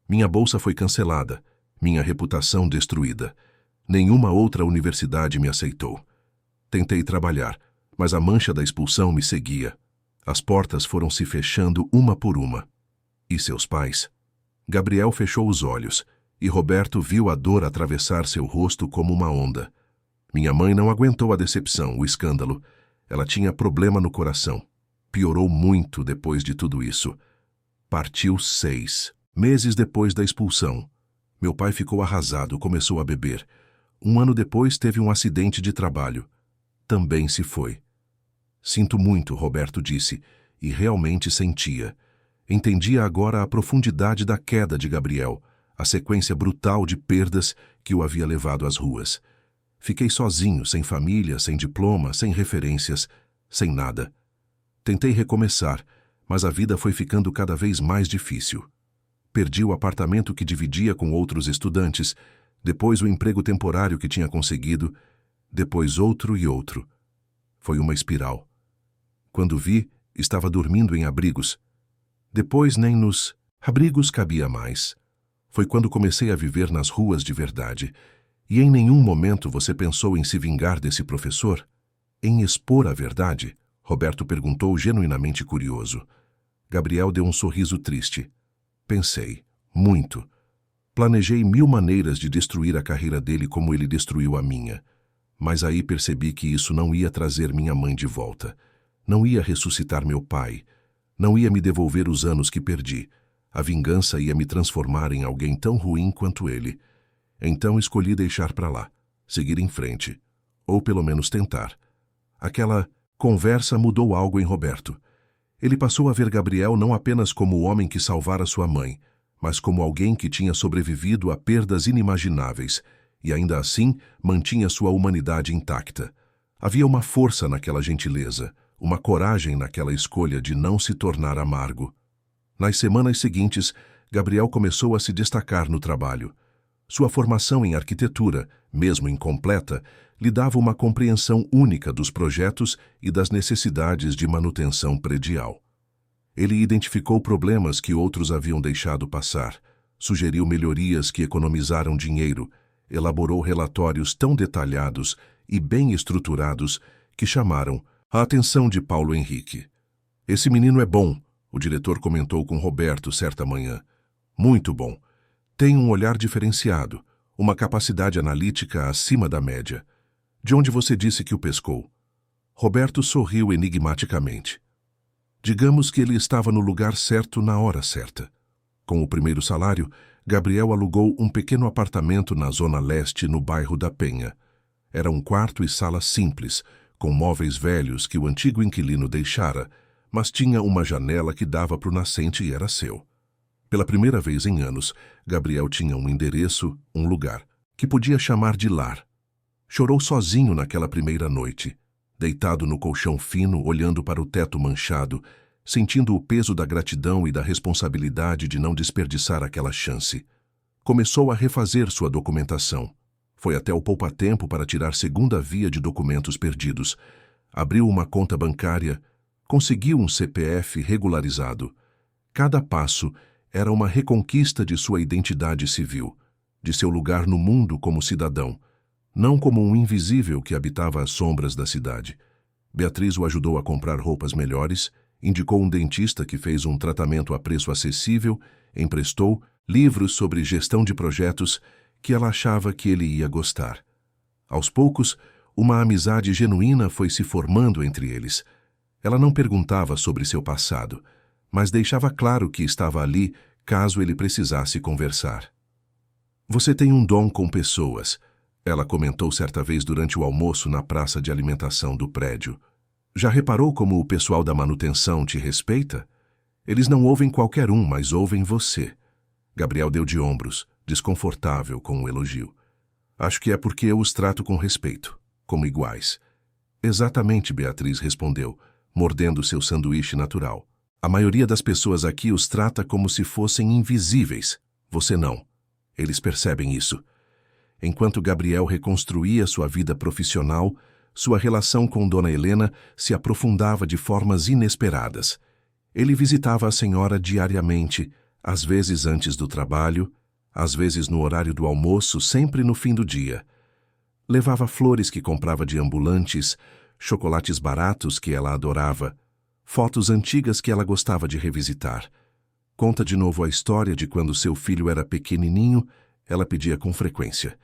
Minha bolsa foi cancelada. Minha reputação destruída. Nenhuma outra universidade me aceitou. Tentei trabalhar, mas a mancha da expulsão me seguia. As portas foram se fechando uma por uma. E seus pais? Gabriel fechou os olhos, e Roberto viu a dor atravessar seu rosto como uma onda. Minha mãe não aguentou a decepção, o escândalo. Ela tinha problema no coração. Piorou muito depois de tudo isso. Partiu 6 meses depois da expulsão. Meu pai ficou arrasado, começou a beber. 1 ano depois teve um acidente de trabalho. Também se foi. Sinto muito, Roberto disse, e realmente sentia. Entendia agora a profundidade da queda de Gabriel, a sequência brutal de perdas que o havia levado às ruas. Fiquei sozinho, sem família, sem diploma, sem referências, sem nada. Tentei recomeçar, mas a vida foi ficando cada vez mais difícil. Perdi o apartamento que dividia com outros estudantes, depois o emprego temporário que tinha conseguido, depois outro e outro. Foi uma espiral. Quando vi, estava dormindo em abrigos. Depois nem nos abrigos cabia mais. Foi quando comecei a viver nas ruas de verdade. E em nenhum momento você pensou em se vingar desse professor? Em expor a verdade? Roberto perguntou genuinamente curioso. Gabriel deu um sorriso triste. Pensei, muito. Planejei 1000 maneiras de destruir a carreira dele como ele destruiu a minha. Mas aí percebi que isso não ia trazer minha mãe de volta. Não ia ressuscitar meu pai. Não ia me devolver os anos que perdi. A vingança ia me transformar em alguém tão ruim quanto ele. Então escolhi deixar para lá, seguir em frente. Ou pelo menos tentar. Aquela conversa mudou algo em Roberto. Ele passou a ver Gabriel não apenas como o homem que salvara sua mãe, mas como alguém que tinha sobrevivido a perdas inimagináveis e ainda assim mantinha sua humanidade intacta. Havia uma força naquela gentileza, uma coragem naquela escolha de não se tornar amargo. Nas semanas seguintes, Gabriel começou a se destacar no trabalho. Sua formação em arquitetura, mesmo incompleta, lhe dava uma compreensão única dos projetos e das necessidades de manutenção predial. Ele identificou problemas que outros haviam deixado passar, sugeriu melhorias que economizaram dinheiro, elaborou relatórios tão detalhados e bem estruturados que chamaram a atenção de Paulo Henrique. "Esse menino é bom", o diretor comentou com Roberto certa manhã. "Muito bom. Tem um olhar diferenciado, uma capacidade analítica acima da média. De onde você disse que o pescou?" Roberto sorriu enigmaticamente. "Digamos que ele estava no lugar certo na hora certa." Com o primeiro salário, Gabriel alugou um pequeno apartamento na zona leste, no bairro da Penha. Era um quarto e sala simples, com móveis velhos que o antigo inquilino deixara, mas tinha uma janela que dava para o nascente e era seu. Pela primeira vez em anos, Gabriel tinha um endereço, um lugar, que podia chamar de lar. Chorou sozinho naquela primeira noite, deitado no colchão fino, olhando para o teto manchado, sentindo o peso da gratidão e da responsabilidade de não desperdiçar aquela chance. Começou a refazer sua documentação. Foi até o poupa-tempo para tirar segunda via de documentos perdidos. Abriu uma conta bancária, conseguiu um CPF regularizado. Cada passo era uma reconquista de sua identidade civil, de seu lugar no mundo como cidadão, não como um invisível que habitava as sombras da cidade. Beatriz o ajudou a comprar roupas melhores, indicou um dentista que fez um tratamento a preço acessível, emprestou livros sobre gestão de projetos que ela achava que ele ia gostar. Aos poucos, uma amizade genuína foi se formando entre eles. Ela não perguntava sobre seu passado, mas deixava claro que estava ali caso ele precisasse conversar. "Você tem um dom com pessoas", ela comentou certa vez durante o almoço na praça de alimentação do prédio. "Já reparou como o pessoal da manutenção te respeita? Eles não ouvem qualquer um, mas ouvem você." Gabriel deu de ombros, desconfortável com o elogio. "Acho que é porque eu os trato com respeito, como iguais." "Exatamente", Beatriz respondeu, mordendo seu sanduíche natural. "A maioria das pessoas aqui os trata como se fossem invisíveis. Você não. Eles percebem isso." Enquanto Gabriel reconstruía sua vida profissional, sua relação com Dona Helena se aprofundava de formas inesperadas. Ele visitava a senhora diariamente, às vezes antes do trabalho, às vezes no horário do almoço, sempre no fim do dia. Levava flores que comprava de ambulantes, chocolates baratos que ela adorava, fotos antigas que ela gostava de revisitar. Conta de novo a história de quando seu filho era pequenininho, ela pedia com frequência.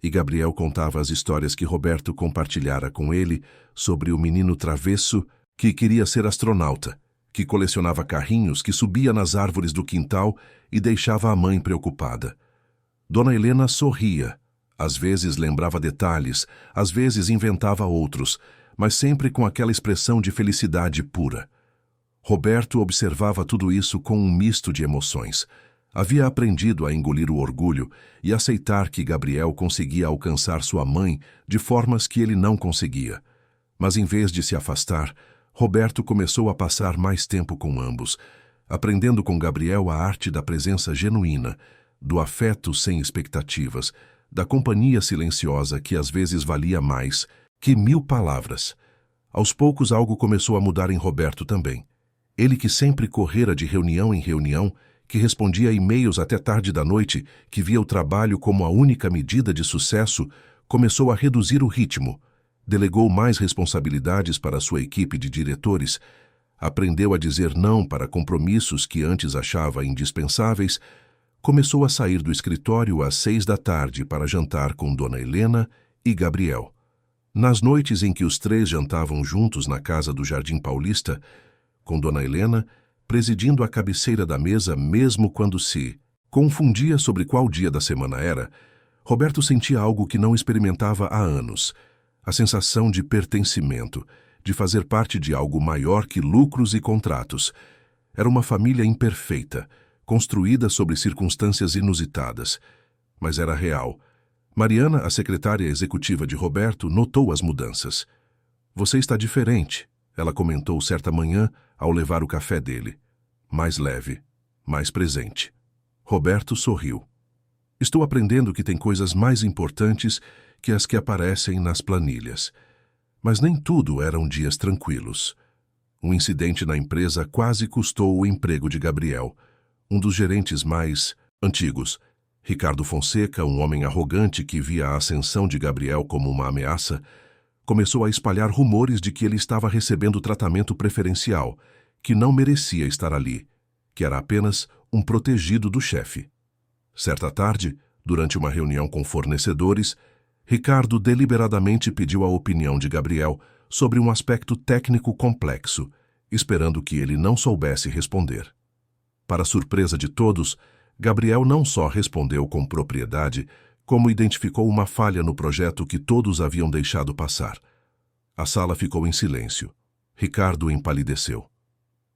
E Gabriel contava as histórias que Roberto compartilhara com ele sobre o menino travesso que queria ser astronauta, que colecionava carrinhos, que subia nas árvores do quintal e deixava a mãe preocupada. Dona Helena sorria. Às vezes lembrava detalhes, às vezes inventava outros, mas sempre com aquela expressão de felicidade pura. Roberto observava tudo isso com um misto de emoções. Havia aprendido a engolir o orgulho e aceitar que Gabriel conseguia alcançar sua mãe de formas que ele não conseguia. Mas em vez de se afastar, Roberto começou a passar mais tempo com ambos, aprendendo com Gabriel a arte da presença genuína, do afeto sem expectativas, da companhia silenciosa que às vezes valia mais que 1000 palavras. Aos poucos algo começou a mudar em Roberto também. Ele que sempre correra de reunião em reunião, que respondia e-mails até tarde da noite, que via o trabalho como a única medida de sucesso, começou a reduzir o ritmo, delegou mais responsabilidades para sua equipe de diretores, aprendeu a dizer não para compromissos que antes achava indispensáveis, começou a sair do escritório às 6 da tarde para jantar com Dona Helena e Gabriel. Nas noites em que os três jantavam juntos na casa do Jardim Paulista, com Dona Helena presidindo a cabeceira da mesa mesmo quando se confundia sobre qual dia da semana era, Roberto sentia algo que não experimentava há anos, a sensação de pertencimento, de fazer parte de algo maior que lucros e contratos. Era uma família imperfeita, construída sobre circunstâncias inusitadas, mas era real. Mariana, a secretária executiva de Roberto, notou as mudanças. "Você está diferente", ela comentou certa manhã ao levar o café dele. Mais leve, mais presente. Roberto sorriu. "Estou aprendendo que tem coisas mais importantes que as que aparecem nas planilhas." Mas nem tudo eram dias tranquilos. Um incidente na empresa quase custou o emprego de Gabriel. Um dos gerentes mais antigos, Ricardo Fonseca, um homem arrogante que via a ascensão de Gabriel como uma ameaça, começou a espalhar rumores de que ele estava recebendo tratamento preferencial, que não merecia estar ali, que era apenas um protegido do chefe. Certa tarde, durante uma reunião com fornecedores, Ricardo deliberadamente pediu a opinião de Gabriel sobre um aspecto técnico complexo, esperando que ele não soubesse responder. Para surpresa de todos, Gabriel não só respondeu com propriedade, como identificou uma falha no projeto que todos haviam deixado passar. A sala ficou em silêncio. Ricardo empalideceu.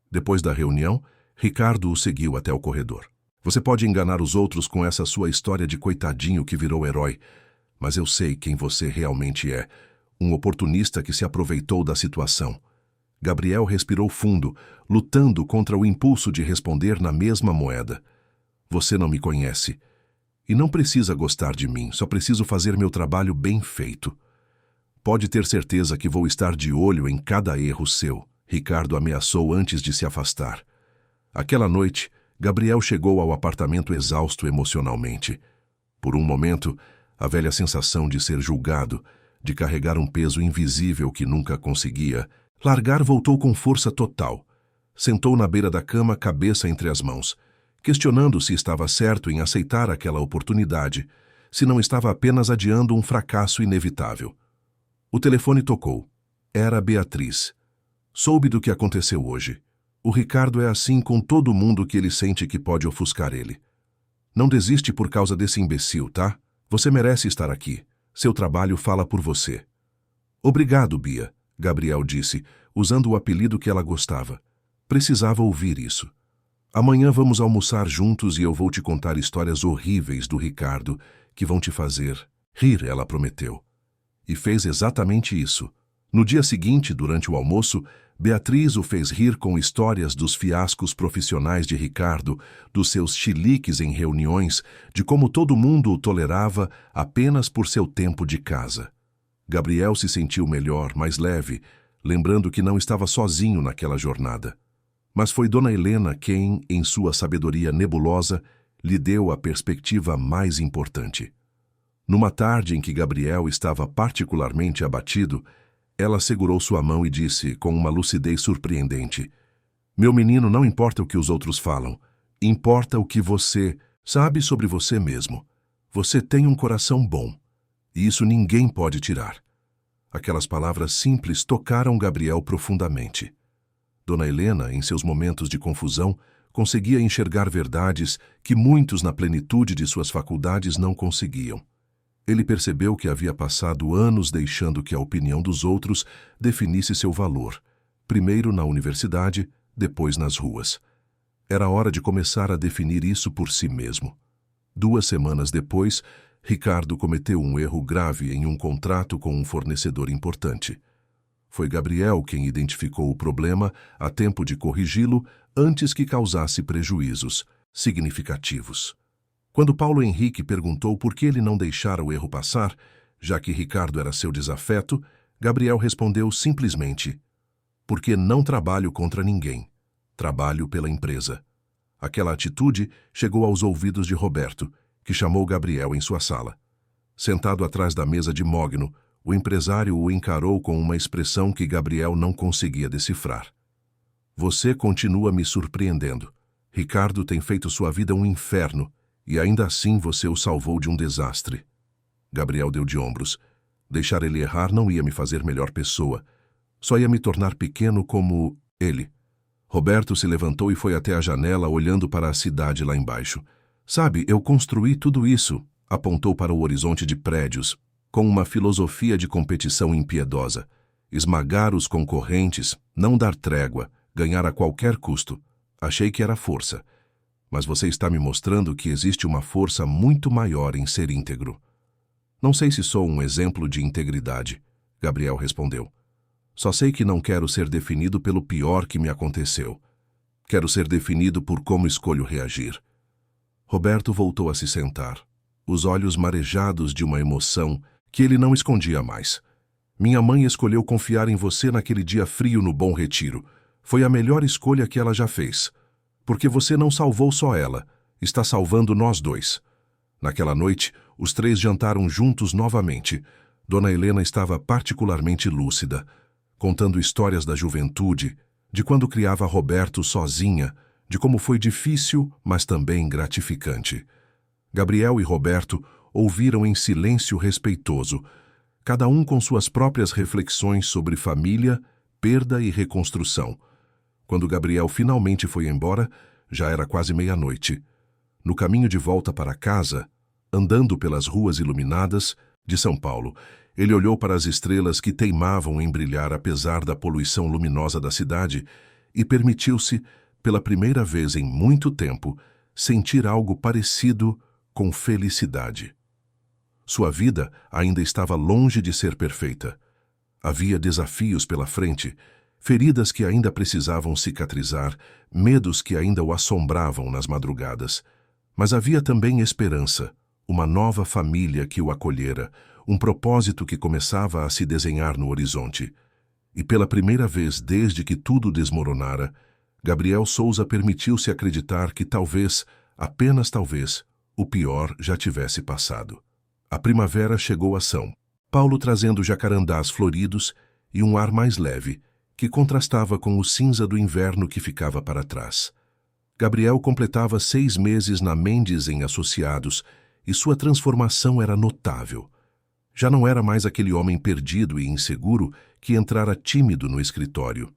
Depois da reunião, Ricardo o seguiu até o corredor. Você pode enganar os outros com essa sua história de coitadinho que virou herói, mas eu sei quem você realmente é, um oportunista que se aproveitou da situação. Gabriel respirou fundo, lutando contra o impulso de responder na mesma moeda. Você não me conhece. E não precisa gostar de mim, só preciso fazer meu trabalho bem feito. Pode ter certeza que vou estar de olho em cada erro seu, Ricardo ameaçou antes de se afastar. Aquela noite, Gabriel chegou ao apartamento exausto emocionalmente. Por um momento, a velha sensação de ser julgado, de carregar um peso invisível que nunca conseguia, largar voltou com força total. Sentou na beira da cama, cabeça entre as mãos, questionando se estava certo em aceitar aquela oportunidade, se não estava apenas adiando um fracasso inevitável. O telefone tocou. Era Beatriz. Soube do que aconteceu hoje. O Ricardo é assim com todo mundo que ele sente que pode ofuscar ele. Não desiste por causa desse imbecil, tá? Você merece estar aqui. Seu trabalho fala por você. Obrigado, Bia, Gabriel disse, usando o apelido que ela gostava. Precisava ouvir isso. Amanhã vamos almoçar juntos e eu vou te contar histórias horríveis do Ricardo que vão te fazer rir, ela prometeu. E fez exatamente isso. No dia seguinte, durante o almoço, Beatriz o fez rir com histórias dos fiascos profissionais de Ricardo, dos seus chiliques em reuniões, de como todo mundo o tolerava apenas por seu tempo de casa. Gabriel se sentiu melhor, mais leve, lembrando que não estava sozinho naquela jornada. Mas foi Dona Helena quem, em sua sabedoria nebulosa, lhe deu a perspectiva mais importante. Numa tarde em que Gabriel estava particularmente abatido, ela segurou sua mão e disse, com uma lucidez surpreendente, Meu menino, não importa o que os outros falam, importa o que você sabe sobre você mesmo. Você tem um coração bom, e isso ninguém pode tirar. Aquelas palavras simples tocaram Gabriel profundamente. Dona Helena, em seus momentos de confusão, conseguia enxergar verdades que muitos na plenitude de suas faculdades não conseguiam. Ele percebeu que havia passado anos deixando que a opinião dos outros definisse seu valor, primeiro na universidade, depois nas ruas. Era hora de começar a definir isso por si mesmo. 2 semanas depois, Ricardo cometeu um erro grave em um contrato com um fornecedor importante. Foi Gabriel quem identificou o problema a tempo de corrigi-lo antes que causasse prejuízos significativos. Quando Paulo Henrique perguntou por que ele não deixara o erro passar, já que Ricardo era seu desafeto, Gabriel respondeu simplesmente, porque não trabalho contra ninguém, trabalho pela empresa. Aquela atitude chegou aos ouvidos de Roberto, que chamou Gabriel em sua sala. Sentado atrás da mesa de mogno, o empresário o encarou com uma expressão que Gabriel não conseguia decifrar. Você continua me surpreendendo. Ricardo tem feito sua vida um inferno, e ainda assim você o salvou de um desastre. Gabriel deu de ombros. Deixar ele errar não ia me fazer melhor pessoa. Só ia me tornar pequeno como ele. Roberto se levantou e foi até a janela olhando para a cidade lá embaixo. Sabe, eu construí tudo isso, apontou para o horizonte de prédios, com uma filosofia de competição impiedosa. Esmagar os concorrentes, não dar trégua, ganhar a qualquer custo. Achei que era força. Mas você está me mostrando que existe uma força muito maior em ser íntegro. Não sei se sou um exemplo de integridade, Gabriel respondeu. Só sei que não quero ser definido pelo pior que me aconteceu. Quero ser definido por como escolho reagir. Roberto voltou a se sentar, os olhos marejados de uma emoção que ele não escondia mais. Minha mãe escolheu confiar em você naquele dia frio no Bom Retiro. Foi a melhor escolha que ela já fez. Porque você não salvou só ela, está salvando nós dois. Naquela noite, os 3 jantaram juntos novamente. Dona Helena estava particularmente lúcida, contando histórias da juventude, de quando criava Roberto sozinha, de como foi difícil, mas também gratificante. Gabriel e Roberto ouviram em silêncio respeitoso, cada um com suas próprias reflexões sobre família, perda e reconstrução. Quando Gabriel finalmente foi embora, Já era quase meia-noite. No caminho de volta para casa, andando pelas ruas iluminadas de São Paulo, ele olhou para as estrelas que teimavam em brilhar apesar da poluição luminosa da cidade e permitiu-se, pela primeira vez em muito tempo, sentir algo parecido com felicidade. Sua vida ainda estava longe de ser perfeita. Havia desafios pela frente, feridas que ainda precisavam cicatrizar, medos que ainda o assombravam nas madrugadas. Mas havia também esperança, uma nova família que o acolhera, um propósito que começava a se desenhar no horizonte. E pela primeira vez desde que tudo desmoronara, Gabriel Souza permitiu-se acreditar que talvez, apenas talvez, o pior já tivesse passado. A primavera chegou a São Paulo trazendo jacarandás floridos e um ar mais leve, que contrastava com o cinza do inverno que ficava para trás. Gabriel completava 6 meses na Mendes em Associados e sua transformação era notável. Já não era mais aquele homem perdido e inseguro que entrara tímido no escritório.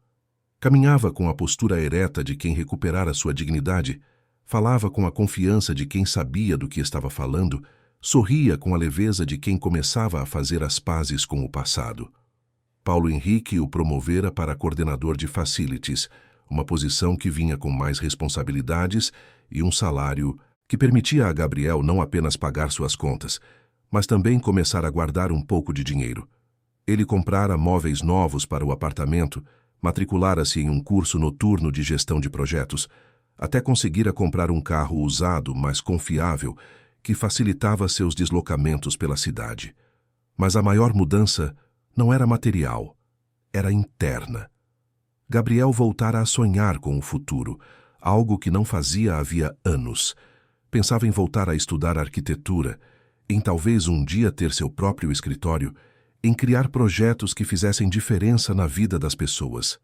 Caminhava com a postura ereta de quem recuperara sua dignidade, falava com a confiança de quem sabia do que estava falando, sorria com a leveza de quem começava a fazer as pazes com o passado. Paulo Henrique o promovera para coordenador de Facilities, uma posição que vinha com mais responsabilidades e um salário que permitia a Gabriel não apenas pagar suas contas, mas também começar a guardar um pouco de dinheiro. Ele comprara móveis novos para o apartamento, matriculara-se em um curso noturno de gestão de projetos, até conseguira comprar um carro usado, mas confiável, que facilitava seus deslocamentos pela cidade. Mas a maior mudança não era material, era interna. Gabriel voltara a sonhar com o futuro, algo que não fazia havia anos. Pensava em voltar a estudar arquitetura, em talvez um dia ter seu próprio escritório, em criar projetos que fizessem diferença na vida das pessoas.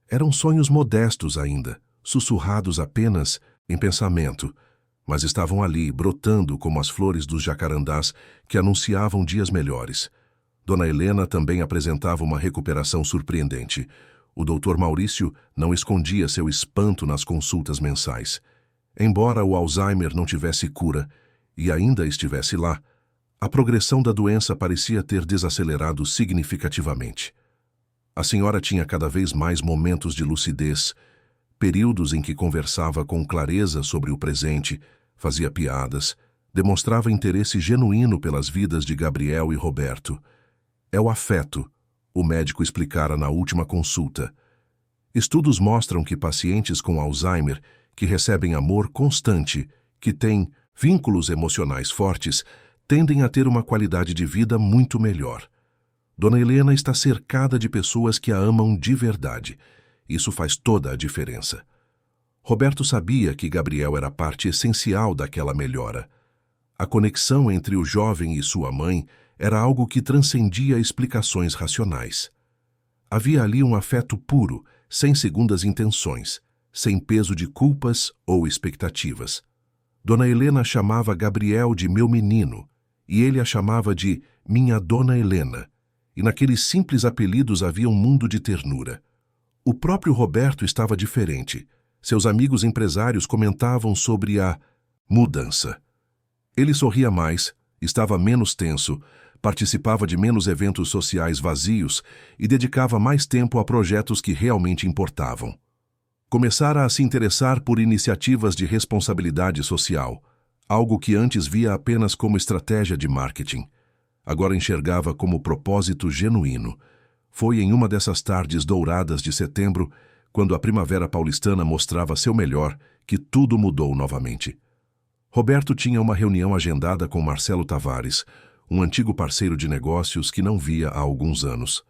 Eram sonhos modestos ainda, sussurrados apenas em pensamento, mas estavam ali, brotando como as flores dos jacarandás que anunciavam dias melhores. Dona Helena também apresentava uma recuperação surpreendente. O Dr. Maurício não escondia seu espanto nas consultas mensais. Embora o Alzheimer não tivesse cura e ainda estivesse lá, a progressão da doença parecia ter desacelerado significativamente. A senhora tinha cada vez mais momentos de lucidez, períodos em que conversava com clareza sobre o presente, fazia piadas, demonstrava interesse genuíno pelas vidas de Gabriel e Roberto. É o afeto, o médico explicara na última consulta. Estudos mostram que pacientes com Alzheimer, que recebem amor constante, que têm vínculos emocionais fortes, tendem a ter uma qualidade de vida muito melhor. Dona Helena está cercada de pessoas que a amam de verdade. Isso faz toda a diferença. Roberto sabia que Gabriel era parte essencial daquela melhora. A conexão entre o jovem e sua mãe era algo que transcendia explicações racionais. Havia ali um afeto puro, sem segundas intenções, sem peso de culpas ou expectativas. Dona Helena chamava Gabriel de meu menino, e ele a chamava de minha Dona Helena, e naqueles simples apelidos havia um mundo de ternura. O próprio Roberto estava diferente. Seus amigos empresários comentavam sobre a mudança. Ele sorria mais, estava menos tenso, participava de menos eventos sociais vazios e dedicava mais tempo a projetos que realmente importavam. Começara a se interessar por iniciativas de responsabilidade social, algo que antes via apenas como estratégia de marketing. Agora enxergava como propósito genuíno. Foi em uma dessas tardes douradas de setembro, quando a primavera paulistana mostrava seu melhor, que tudo mudou novamente. Roberto tinha uma reunião agendada com Marcelo Tavares, um antigo parceiro de negócios que não via há alguns anos.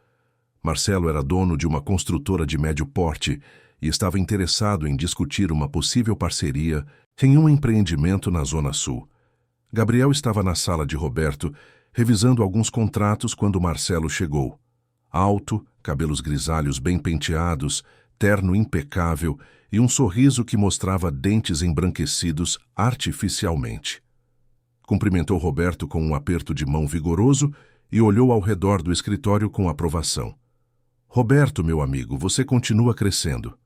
Marcelo era dono de uma construtora de médio porte e estava interessado em discutir uma possível parceria em um empreendimento na Zona Sul. Gabriel estava na sala de Roberto, revisando alguns contratos quando Marcelo chegou. Alto, cabelos grisalhos bem penteados, terno impecável e um sorriso que mostrava dentes embranquecidos artificialmente. Cumprimentou Roberto com um aperto de mão vigoroso e olhou ao redor do escritório com aprovação. Roberto, meu amigo, você continua crescendo.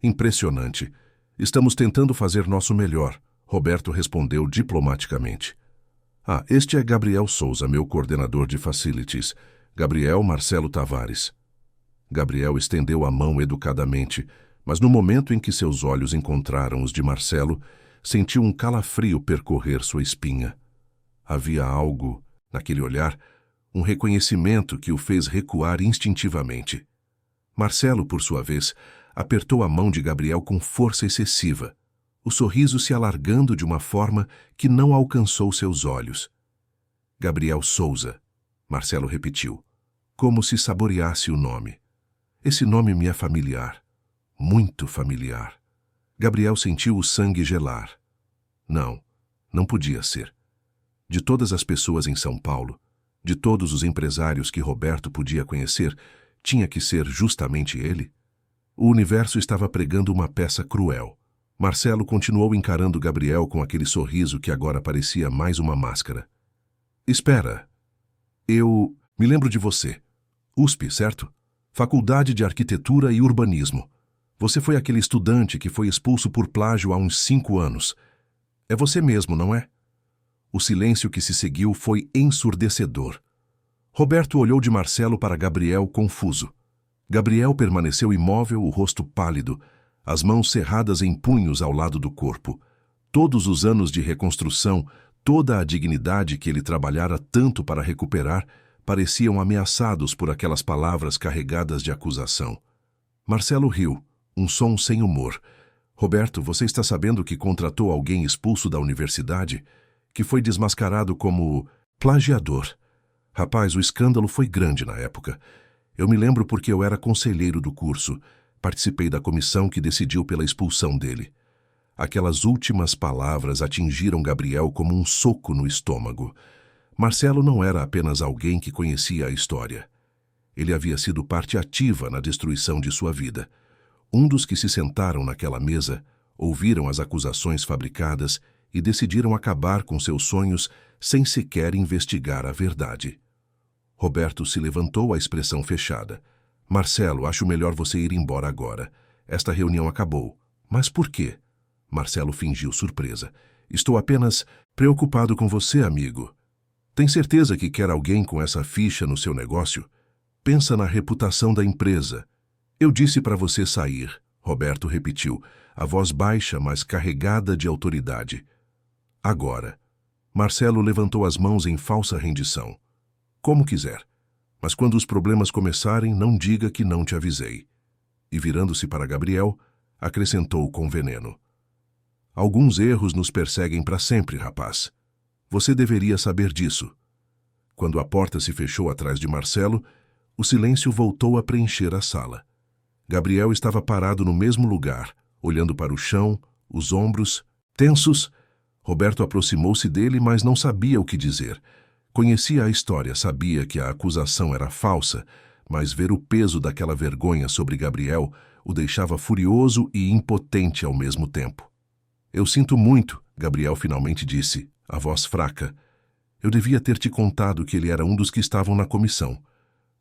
Impressionante. Estamos tentando fazer nosso melhor, Roberto respondeu diplomaticamente. Ah, este é Gabriel Souza, meu coordenador de facilities. Gabriel Marcelo Tavares. Gabriel estendeu a mão educadamente, mas no momento em que seus olhos encontraram os de Marcelo, sentiu um calafrio percorrer sua espinha. Havia algo, naquele olhar, um reconhecimento que o fez recuar instintivamente. Marcelo, por sua vez, apertou a mão de Gabriel com força excessiva, o sorriso se alargando de uma forma que não alcançou seus olhos. Gabriel Souza, Marcelo repetiu, como se saboreasse o nome. Esse nome me é familiar, muito familiar. Gabriel sentiu o sangue gelar. Não podia ser. De todas as pessoas em São Paulo, de todos os empresários que Roberto podia conhecer, tinha que ser justamente ele? O universo estava pregando uma peça cruel. Marcelo continuou encarando Gabriel com aquele sorriso que agora parecia mais uma máscara. Espera. Eu me lembro de você. USP, certo? Faculdade de Arquitetura e Urbanismo. Você foi aquele estudante que foi expulso por plágio há uns 5 anos. É você mesmo, não é? O silêncio que se seguiu foi ensurdecedor. Roberto olhou de Marcelo para Gabriel confuso. Gabriel permaneceu imóvel, o rosto pálido, as mãos cerradas em punhos ao lado do corpo. Todos os anos de reconstrução, toda a dignidade que ele trabalhara tanto para recuperar, pareciam ameaçados por aquelas palavras carregadas de acusação. Marcelo riu, um som sem humor. Roberto, você está sabendo que contratou alguém expulso da universidade? Que foi desmascarado como plagiador. Rapaz, o escândalo foi grande na época. Eu me lembro porque eu era conselheiro do curso. Participei da comissão que decidiu pela expulsão dele. Aquelas últimas palavras atingiram Gabriel como um soco no estômago. Marcelo não era apenas alguém que conhecia a história. Ele havia sido parte ativa na destruição de sua vida. Um dos que se sentaram naquela mesa, ouviram as acusações fabricadas e decidiram acabar com seus sonhos sem sequer investigar a verdade. Roberto se levantou, a expressão fechada. Marcelo, acho melhor você ir embora agora. Esta reunião acabou. Mas por quê? Marcelo fingiu surpresa. Estou apenas preocupado com você, amigo. Tem certeza que quer alguém com essa ficha no seu negócio? Pensa na reputação da empresa. Eu disse para você sair, Roberto repetiu, a voz baixa, mas carregada de autoridade. Agora. Marcelo levantou as mãos em falsa rendição. Como quiser. Mas quando os problemas começarem, não diga que não te avisei. E virando-se para Gabriel, acrescentou com veneno. Alguns erros nos perseguem para sempre, rapaz. Você deveria saber disso. Quando a porta se fechou atrás de Marcelo, o silêncio voltou a preencher a sala. Gabriel estava parado no mesmo lugar, olhando para o chão, os ombros, tensos. Roberto aproximou-se dele, mas não sabia o que dizer. Conhecia a história, sabia que a acusação era falsa, mas ver o peso daquela vergonha sobre Gabriel o deixava furioso e impotente ao mesmo tempo. Eu sinto muito, Gabriel finalmente disse, a voz fraca. Eu devia ter te contado que ele era um dos que estavam na comissão.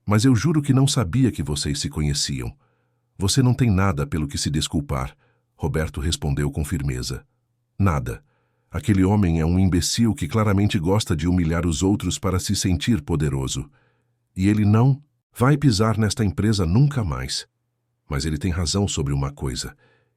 Mas eu juro que não sabia que vocês se conheciam. Você não tem nada pelo que se desculpar, Roberto respondeu com firmeza. Nada. Aquele homem é um imbecil que claramente gosta de humilhar os outros para se sentir poderoso. E ele não vai pisar nesta empresa nunca mais. Mas ele tem razão sobre uma coisa.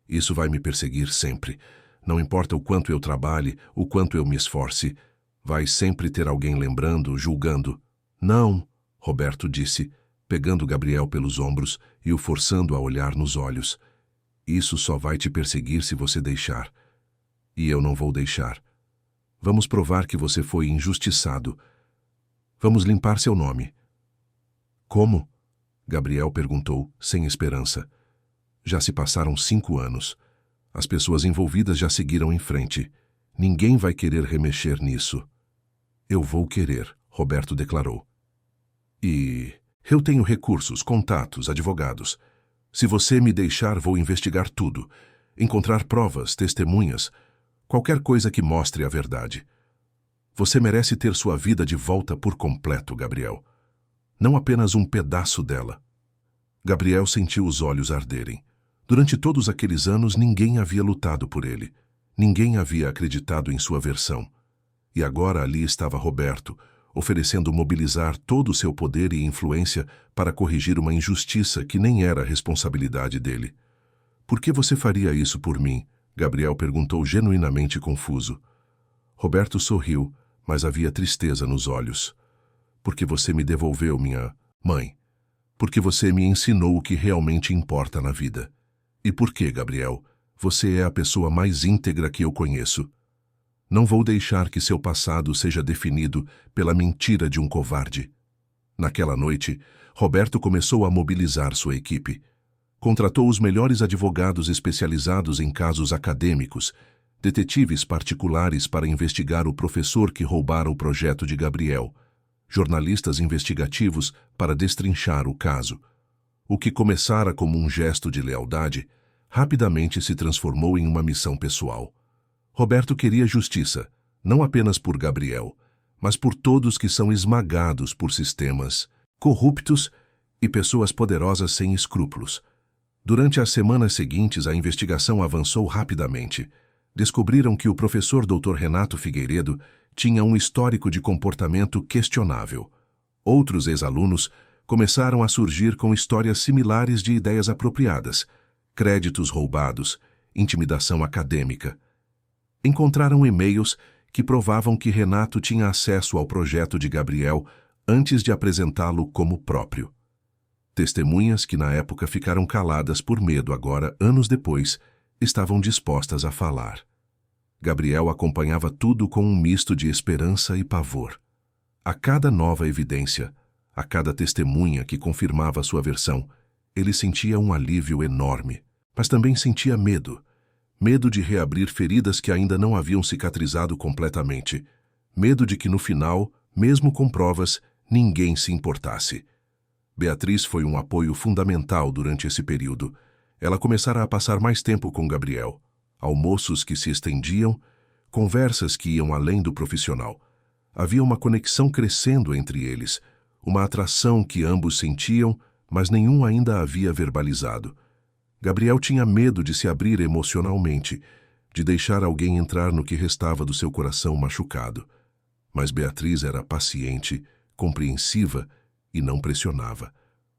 Isso vai me perseguir sempre. Não importa o quanto eu trabalhe, o quanto eu me esforce. Vai sempre ter alguém lembrando, julgando. Não, Roberto disse, pegando Gabriel pelos ombros e o forçando a olhar nos olhos. Isso só vai te perseguir se você deixar. E eu não vou deixar. Vamos provar que você foi injustiçado. Vamos limpar seu nome. Como? Gabriel perguntou, sem esperança. Já se passaram 5 anos. As pessoas envolvidas já seguiram em frente. Ninguém vai querer remexer nisso. Eu vou querer, Roberto declarou. E eu tenho recursos, contatos, advogados. Se você me deixar, vou investigar tudo. Encontrar provas, testemunhas, qualquer coisa que mostre a verdade. Você merece ter sua vida de volta por completo, Gabriel. Não apenas um pedaço dela. Gabriel sentiu os olhos arderem. Durante todos aqueles anos, ninguém havia lutado por ele. Ninguém havia acreditado em sua versão. E agora ali estava Roberto, oferecendo mobilizar todo o seu poder e influência para corrigir uma injustiça que nem era responsabilidade dele. Por que você faria isso por mim? Gabriel perguntou genuinamente confuso. Roberto sorriu, mas havia tristeza nos olhos. Porque você me devolveu minha mãe. Porque você me ensinou o que realmente importa na vida. E por que, Gabriel? Você é a pessoa mais íntegra que eu conheço. Não vou deixar que seu passado seja definido pela mentira de um covarde. Naquela noite, Roberto começou a mobilizar sua equipe. Contratou os melhores advogados especializados em casos acadêmicos, detetives particulares para investigar o professor que roubara o projeto de Gabriel, jornalistas investigativos para destrinchar o caso. O que começara como um gesto de lealdade, rapidamente se transformou em uma missão pessoal. Roberto queria justiça, não apenas por Gabriel, mas por todos que são esmagados por sistemas corruptos e pessoas poderosas sem escrúpulos. Durante as semanas seguintes, a investigação avançou rapidamente. Descobriram que o professor Dr. Renato Figueiredo tinha um histórico de comportamento questionável. Outros ex-alunos começaram a surgir com histórias similares de ideias apropriadas, créditos roubados, intimidação acadêmica. Encontraram e-mails que provavam que Renato tinha acesso ao projeto de Gabriel antes de apresentá-lo como próprio. Testemunhas que na época ficaram caladas por medo agora, anos depois, estavam dispostas a falar. Gabriel acompanhava tudo com um misto de esperança e pavor. A cada nova evidência, a cada testemunha que confirmava sua versão, ele sentia um alívio enorme, mas também sentia medo. Medo de reabrir feridas que ainda não haviam cicatrizado completamente. Medo de que no final, mesmo com provas, ninguém se importasse. Beatriz foi um apoio fundamental durante esse período. Ela começara a passar mais tempo com Gabriel. Almoços que se estendiam, conversas que iam além do profissional. Havia uma conexão crescendo entre eles, uma atração que ambos sentiam, mas nenhum ainda havia verbalizado. Gabriel tinha medo de se abrir emocionalmente, de deixar alguém entrar no que restava do seu coração machucado. Mas Beatriz era paciente, compreensiva e não pressionava.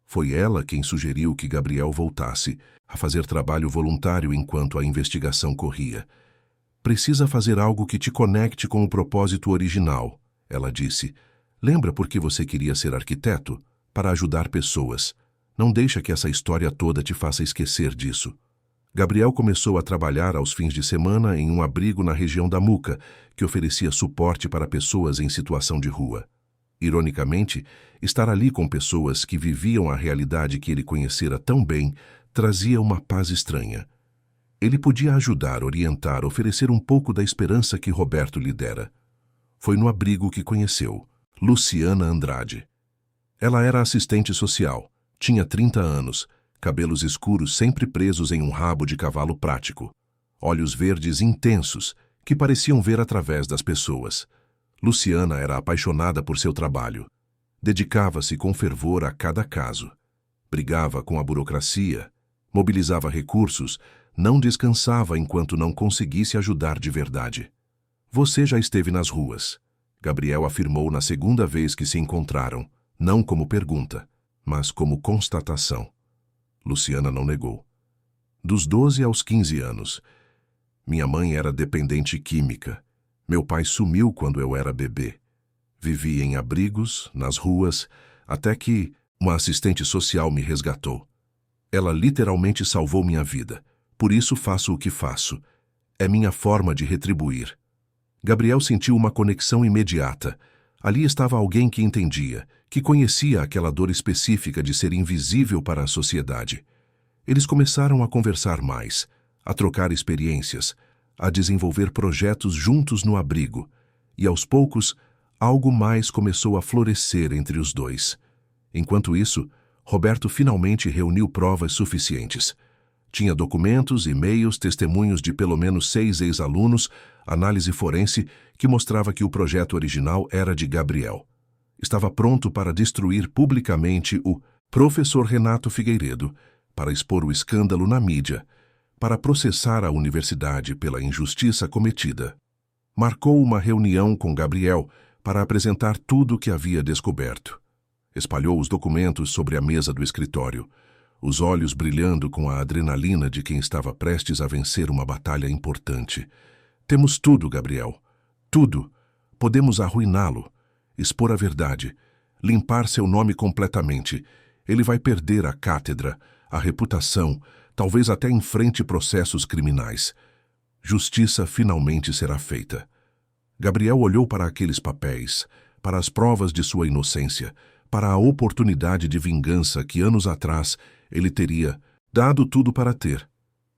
Foi ela quem sugeriu que Gabriel voltasse a fazer trabalho voluntário enquanto a investigação corria. Precisa fazer algo que te conecte com o propósito original, ela disse. Lembra por que você queria ser arquiteto? Para ajudar pessoas. Não deixa que essa história toda te faça esquecer disso. Gabriel começou a trabalhar aos fins de semana em um abrigo na região da Muca, que oferecia suporte para pessoas em situação de rua. Ironicamente, estar ali com pessoas que viviam a realidade que ele conhecera tão bem trazia uma paz estranha. Ele podia ajudar, orientar, oferecer um pouco da esperança que Roberto lhe dera. Foi no abrigo que conheceu Luciana Andrade. Ela era assistente social. Tinha 30 anos, cabelos escuros sempre presos em um rabo de cavalo prático, olhos verdes intensos que pareciam ver através das pessoas. Luciana era apaixonada por seu trabalho. Dedicava-se com fervor a cada caso. Brigava com a burocracia, mobilizava recursos, não descansava enquanto não conseguisse ajudar de verdade. Você já esteve nas ruas, Gabriel afirmou na segunda vez que se encontraram, não como pergunta, mas como constatação. Luciana não negou. Dos 12 aos 15 anos. Minha mãe era dependente química. Meu pai sumiu quando eu era bebê. Vivi em abrigos, nas ruas, até que uma assistente social me resgatou. Ela literalmente salvou minha vida. Por isso faço o que faço. É minha forma de retribuir. Gabriel sentiu uma conexão imediata. Ali estava alguém que entendia, que conhecia aquela dor específica de ser invisível para a sociedade. Eles começaram a conversar mais, a trocar experiências, a desenvolver projetos juntos no abrigo, e aos poucos, algo mais começou a florescer entre os dois. Enquanto isso, Roberto finalmente reuniu provas suficientes. Tinha documentos, e-mails, testemunhos de pelo menos 6 ex-alunos, análise forense que mostrava que o projeto original era de Gabriel. Estava pronto para destruir publicamente o professor Renato Figueiredo, para expor o escândalo na mídia, para processar a universidade pela injustiça cometida. Marcou uma reunião com Gabriel para apresentar tudo o que havia descoberto. Espalhou os documentos sobre a mesa do escritório, os olhos brilhando com a adrenalina de quem estava prestes a vencer uma batalha importante. Temos tudo, Gabriel. Tudo. Podemos arruiná-lo, expor a verdade, limpar seu nome completamente. Ele vai perder a cátedra, a reputação, talvez até enfrente processos criminais. Justiça finalmente será feita. Gabriel olhou para aqueles papéis, para as provas de sua inocência, para a oportunidade de vingança que anos atrás ele teria dado tudo para ter,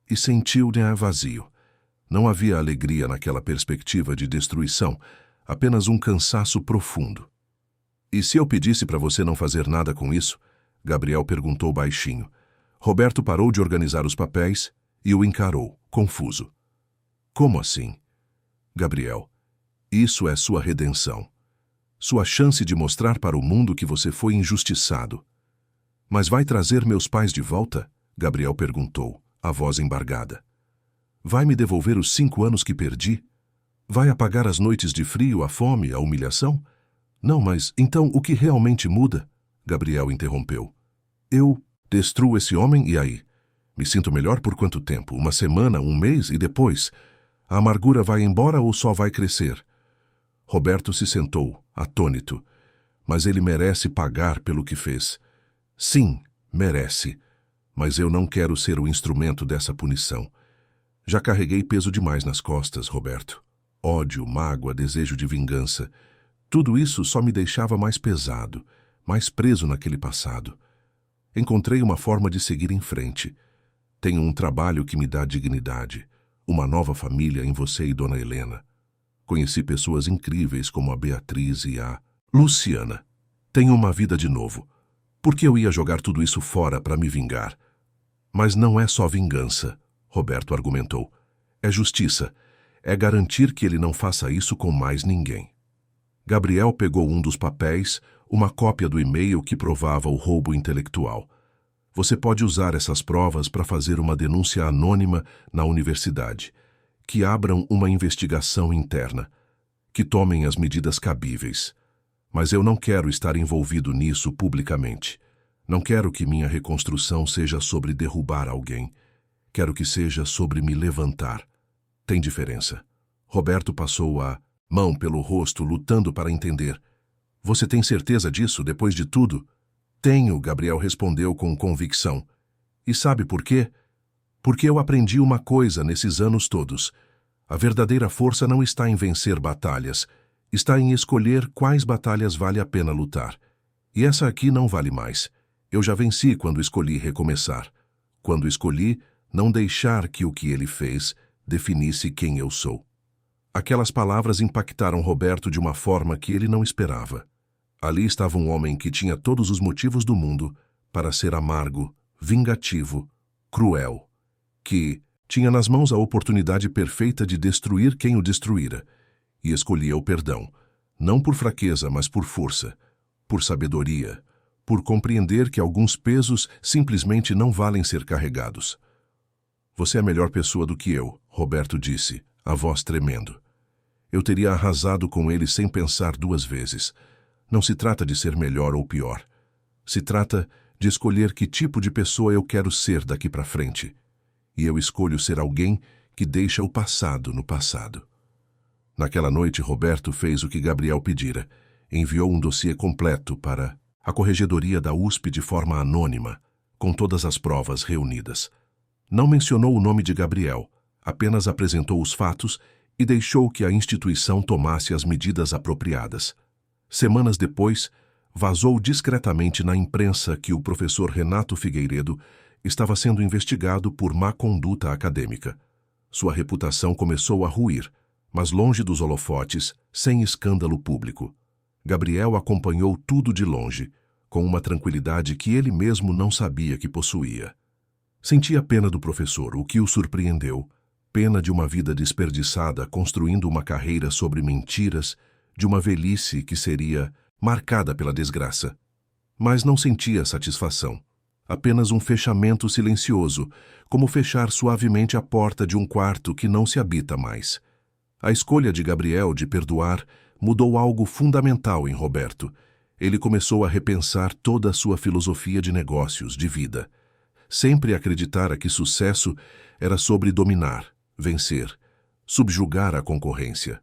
e sentiu-ne vazio. Não havia alegria naquela perspectiva de destruição, apenas um cansaço profundo. E se eu pedisse para você não fazer nada com isso? Gabriel perguntou baixinho. Roberto parou de organizar os papéis e o encarou, confuso. Como assim? Gabriel, isso é sua redenção. Sua chance de mostrar para o mundo que você foi injustiçado. Mas vai trazer meus pais de volta? Gabriel perguntou, a voz embargada. Vai me devolver os 5 anos que perdi? Vai apagar as noites de frio, a fome, a humilhação? Não, mas então o que realmente muda? Gabriel interrompeu. Eu destruo esse homem e aí? Me sinto melhor por quanto tempo? Uma semana, um mês e depois? A amargura vai embora ou só vai crescer? Roberto se sentou, atônito. Mas ele merece pagar pelo que fez. Sim, merece. Mas eu não quero ser o instrumento dessa punição. Já carreguei peso demais nas costas, Roberto. Ódio, mágoa, desejo de vingança. Tudo isso só me deixava mais pesado, mais preso naquele passado. Encontrei uma forma de seguir em frente. Tenho um trabalho que me dá dignidade, uma nova família em você e Dona Helena. Conheci pessoas incríveis como a Beatriz e a Luciana. Tenho uma vida de novo. Por que eu ia jogar tudo isso fora para me vingar? Mas não é só vingança, Roberto argumentou. É justiça. É garantir que ele não faça isso com mais ninguém. Gabriel pegou um dos papéis, uma cópia do e-mail que provava o roubo intelectual. Você pode usar essas provas para fazer uma denúncia anônima na universidade, que abram uma investigação interna, que tomem as medidas cabíveis. Mas eu não quero estar envolvido nisso publicamente. Não quero que minha reconstrução seja sobre derrubar alguém. Quero que seja sobre me levantar. Tem diferença. Roberto passou a mão pelo rosto, lutando para entender. Você tem certeza disso, depois de tudo? Tenho, Gabriel respondeu com convicção. E sabe por quê? Porque eu aprendi uma coisa nesses anos todos. A verdadeira força não está em vencer batalhas, está em escolher quais batalhas vale a pena lutar. E essa aqui não vale mais. Eu já venci quando escolhi recomeçar. Quando escolhi não deixar que o que ele fez definisse quem eu sou. Aquelas palavras impactaram Roberto de uma forma que ele não esperava. Ali estava um homem que tinha todos os motivos do mundo para ser amargo, vingativo, cruel, que tinha nas mãos a oportunidade perfeita de destruir quem o destruíra, e escolhia o perdão, não por fraqueza, mas por força, por sabedoria, por compreender que alguns pesos simplesmente não valem ser carregados. Você é a melhor pessoa do que eu, Roberto disse, a voz tremendo. Eu teria arrasado com ele sem pensar 2 vezes. Não se trata de ser melhor ou pior. Se trata de escolher que tipo de pessoa eu quero ser daqui para frente. E eu escolho ser alguém que deixa o passado no passado. Naquela noite, Roberto fez o que Gabriel pedira. Enviou um dossiê completo para a corregedoria da USP de forma anônima, com todas as provas reunidas. Não mencionou o nome de Gabriel, apenas apresentou os fatos e deixou que a instituição tomasse as medidas apropriadas. Semanas depois, vazou discretamente na imprensa que o professor Renato Figueiredo estava sendo investigado por má conduta acadêmica. Sua reputação começou a ruir, mas longe dos holofotes, sem escândalo público. Gabriel acompanhou tudo de longe, com uma tranquilidade que ele mesmo não sabia que possuía. Sentia pena do professor, o que o surpreendeu, pena de uma vida desperdiçada construindo uma carreira sobre mentiras, de uma velhice que seria marcada pela desgraça. Mas não sentia satisfação. Apenas um fechamento silencioso, como fechar suavemente a porta de um quarto que não se habita mais. A escolha de Gabriel de perdoar mudou algo fundamental em Roberto. Ele começou a repensar toda a sua filosofia de negócios, de vida. Sempre acreditara que sucesso era sobre dominar, vencer, subjugar a concorrência.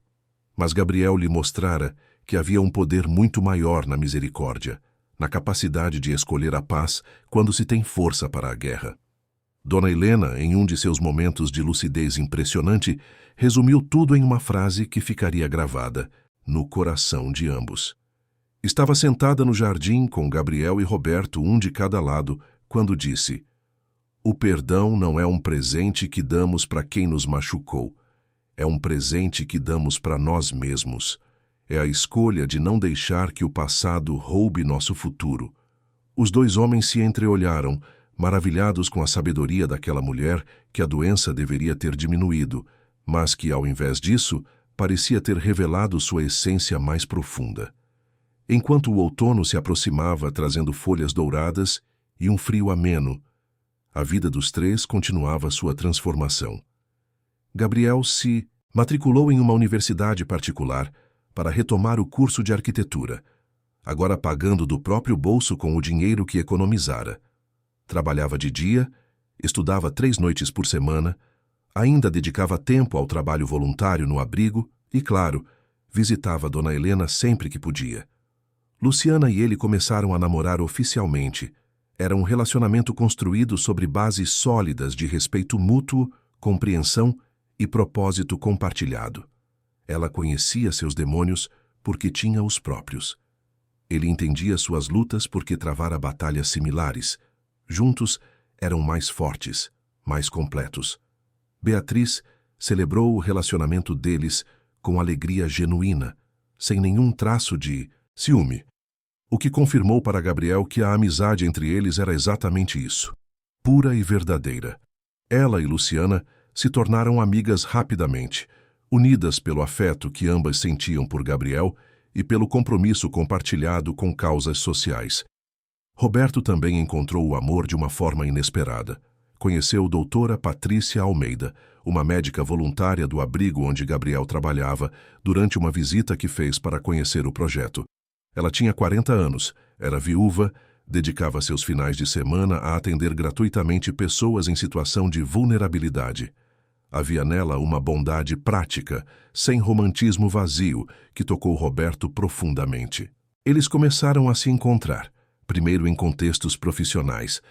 Mas Gabriel lhe mostrara que havia um poder muito maior na misericórdia, na capacidade de escolher a paz quando se tem força para a guerra. Dona Helena, em um de seus momentos de lucidez impressionante, resumiu tudo em uma frase que ficaria gravada no coração de ambos. Estava sentada no jardim com Gabriel e Roberto, um de cada lado, quando disse: "O perdão não é um presente que damos para quem nos machucou. É um presente que damos para nós mesmos. É a escolha de não deixar que o passado roube nosso futuro." Os dois homens se entreolharam, maravilhados com a sabedoria daquela mulher que a doença deveria ter diminuído, mas que, ao invés disso, parecia ter revelado sua essência mais profunda. Enquanto o outono se aproximava trazendo folhas douradas e um frio ameno, a vida dos três continuava sua transformação. Gabriel se matriculou em uma universidade particular para retomar o curso de arquitetura, agora pagando do próprio bolso com o dinheiro que economizara. Trabalhava de dia, estudava 3 noites por semana, ainda dedicava tempo ao trabalho voluntário no abrigo e, claro, visitava Dona Helena sempre que podia. Luciana e ele começaram a namorar oficialmente. Era um relacionamento construído sobre bases sólidas de respeito mútuo, compreensão e propósito compartilhado. Ela conhecia seus demônios porque tinha os próprios. Ele entendia suas lutas porque travara batalhas similares. Juntos, eram mais fortes, mais completos. Beatriz celebrou o relacionamento deles com alegria genuína, sem nenhum traço de ciúme, o que confirmou para Gabriel que a amizade entre eles era exatamente isso, pura e verdadeira. Ela e Luciana se tornaram amigas rapidamente, unidas pelo afeto que ambas sentiam por Gabriel e pelo compromisso compartilhado com causas sociais. Roberto também encontrou o amor de uma forma inesperada. Conheceu doutora Patrícia Almeida, uma médica voluntária do abrigo onde Gabriel trabalhava, durante uma visita que fez para conhecer o projeto. Ela tinha 40 anos, era viúva, dedicava seus finais de semana a atender gratuitamente pessoas em situação de vulnerabilidade. Havia nela uma bondade prática, sem romantismo vazio, que tocou Roberto profundamente. Eles começaram a se encontrar, primeiro em contextos profissionais,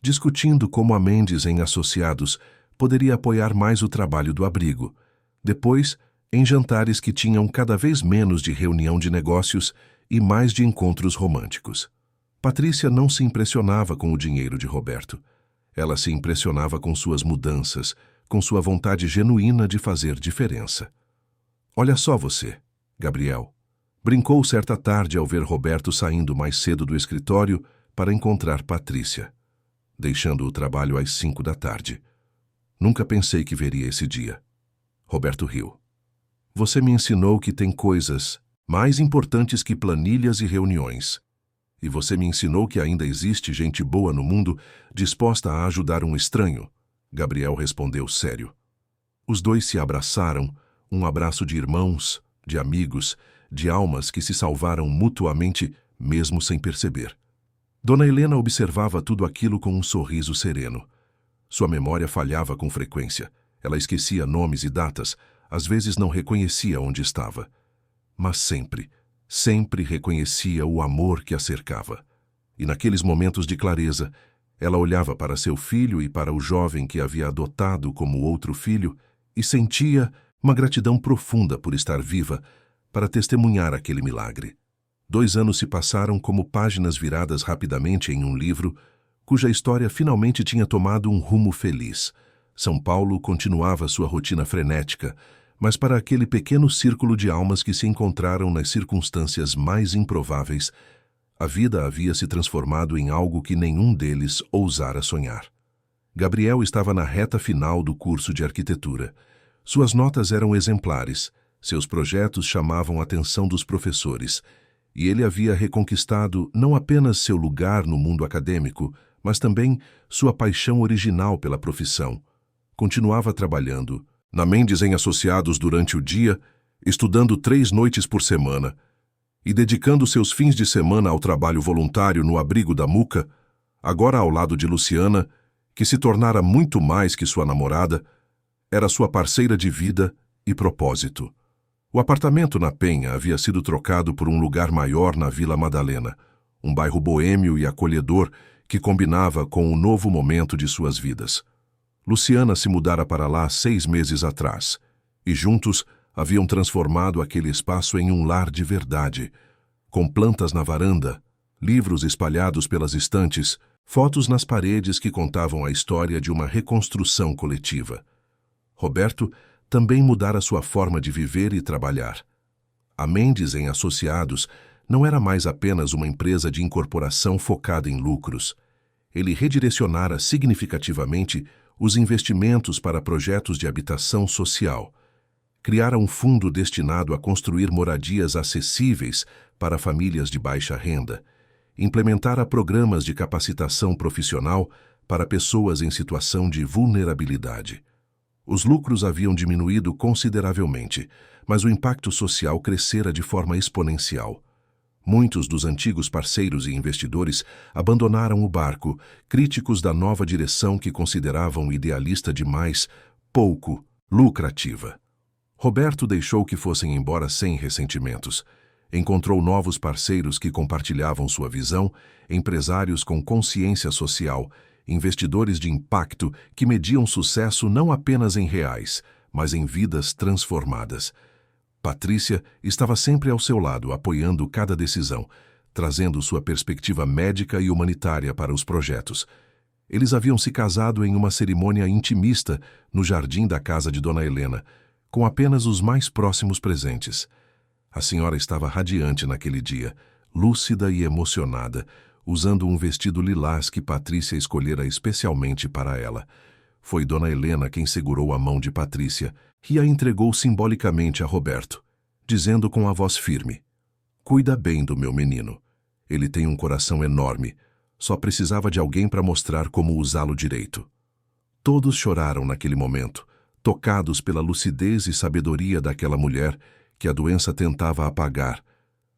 discutindo como a Mendes em Associados poderia apoiar mais o trabalho do abrigo. Depois, em jantares que tinham cada vez menos de reunião de negócios e mais de encontros românticos. Patrícia não se impressionava com o dinheiro de Roberto. Ela se impressionava com suas mudanças, com sua vontade genuína de fazer diferença. "Olha só você, Gabriel", brincou certa tarde ao ver Roberto saindo mais cedo do escritório para encontrar Patrícia, deixando o trabalho às 5 da tarde. "Nunca pensei que veria esse dia." Roberto riu. "Você me ensinou que tem coisas mais importantes que planilhas e reuniões. E você me ensinou que ainda existe gente boa no mundo disposta a ajudar um estranho." Gabriel respondeu sério. Os dois se abraçaram, um abraço de irmãos, de amigos, de almas que se salvaram mutuamente, mesmo sem perceber. Dona Helena observava tudo aquilo com um sorriso sereno. Sua memória falhava com frequência. Ela esquecia nomes e datas, às vezes não reconhecia onde estava. Mas sempre, sempre reconhecia o amor que a cercava. E naqueles momentos de clareza, ela olhava para seu filho e para o jovem que havia adotado como outro filho e sentia uma gratidão profunda por estar viva para testemunhar aquele milagre. 2 anos se passaram como páginas viradas rapidamente em um livro cuja história finalmente tinha tomado um rumo feliz. São Paulo continuava sua rotina frenética, mas para aquele pequeno círculo de almas que se encontraram nas circunstâncias mais improváveis, a vida havia se transformado em algo que nenhum deles ousara sonhar. Gabriel estava na reta final do curso de arquitetura. Suas notas eram exemplares, seus projetos chamavam a atenção dos professores, e ele havia reconquistado não apenas seu lugar no mundo acadêmico, mas também sua paixão original pela profissão. Continuava trabalhando na Mendes em Associados durante o dia, estudando 3 noites por semana e dedicando seus fins de semana ao trabalho voluntário no abrigo da Muca, agora ao lado de Luciana, que se tornara muito mais que sua namorada, era sua parceira de vida e propósito. O apartamento na Penha havia sido trocado por um lugar maior na Vila Madalena, um bairro boêmio e acolhedor que combinava com o novo momento de suas vidas. Luciana se mudara para lá 6 meses atrás, e juntos haviam transformado aquele espaço em um lar de verdade, com plantas na varanda, livros espalhados pelas estantes, fotos nas paredes que contavam a história de uma reconstrução coletiva. Roberto também mudara sua forma de viver e trabalhar. A Mendes em Associados não era mais apenas uma empresa de incorporação focada em lucros. Ele redirecionara significativamente os investimentos para projetos de habitação social. Criara um fundo destinado a construir moradias acessíveis para famílias de baixa renda. Implementara programas de capacitação profissional para pessoas em situação de vulnerabilidade. Os lucros haviam diminuído consideravelmente, mas o impacto social crescera de forma exponencial. Muitos dos antigos parceiros e investidores abandonaram o barco, críticos da nova direção que consideravam idealista demais, pouco lucrativa. Roberto deixou que fossem embora sem ressentimentos. Encontrou novos parceiros que compartilhavam sua visão, empresários com consciência social, investidores de impacto que mediam sucesso não apenas em reais, mas em vidas transformadas. Patrícia estava sempre ao seu lado, apoiando cada decisão, trazendo sua perspectiva médica e humanitária para os projetos. Eles haviam se casado em uma cerimônia intimista no jardim da casa de Dona Helena, com apenas os mais próximos presentes. A senhora estava radiante naquele dia, lúcida e emocionada, usando um vestido lilás que Patrícia escolhera especialmente para ela. Foi Dona Helena quem segurou a mão de Patrícia e a entregou simbolicamente a Roberto, dizendo com a voz firme: "Cuida bem do meu menino. Ele tem um coração enorme. Só precisava de alguém para mostrar como usá-lo direito." Todos choraram naquele momento, tocados pela lucidez e sabedoria daquela mulher que a doença tentava apagar,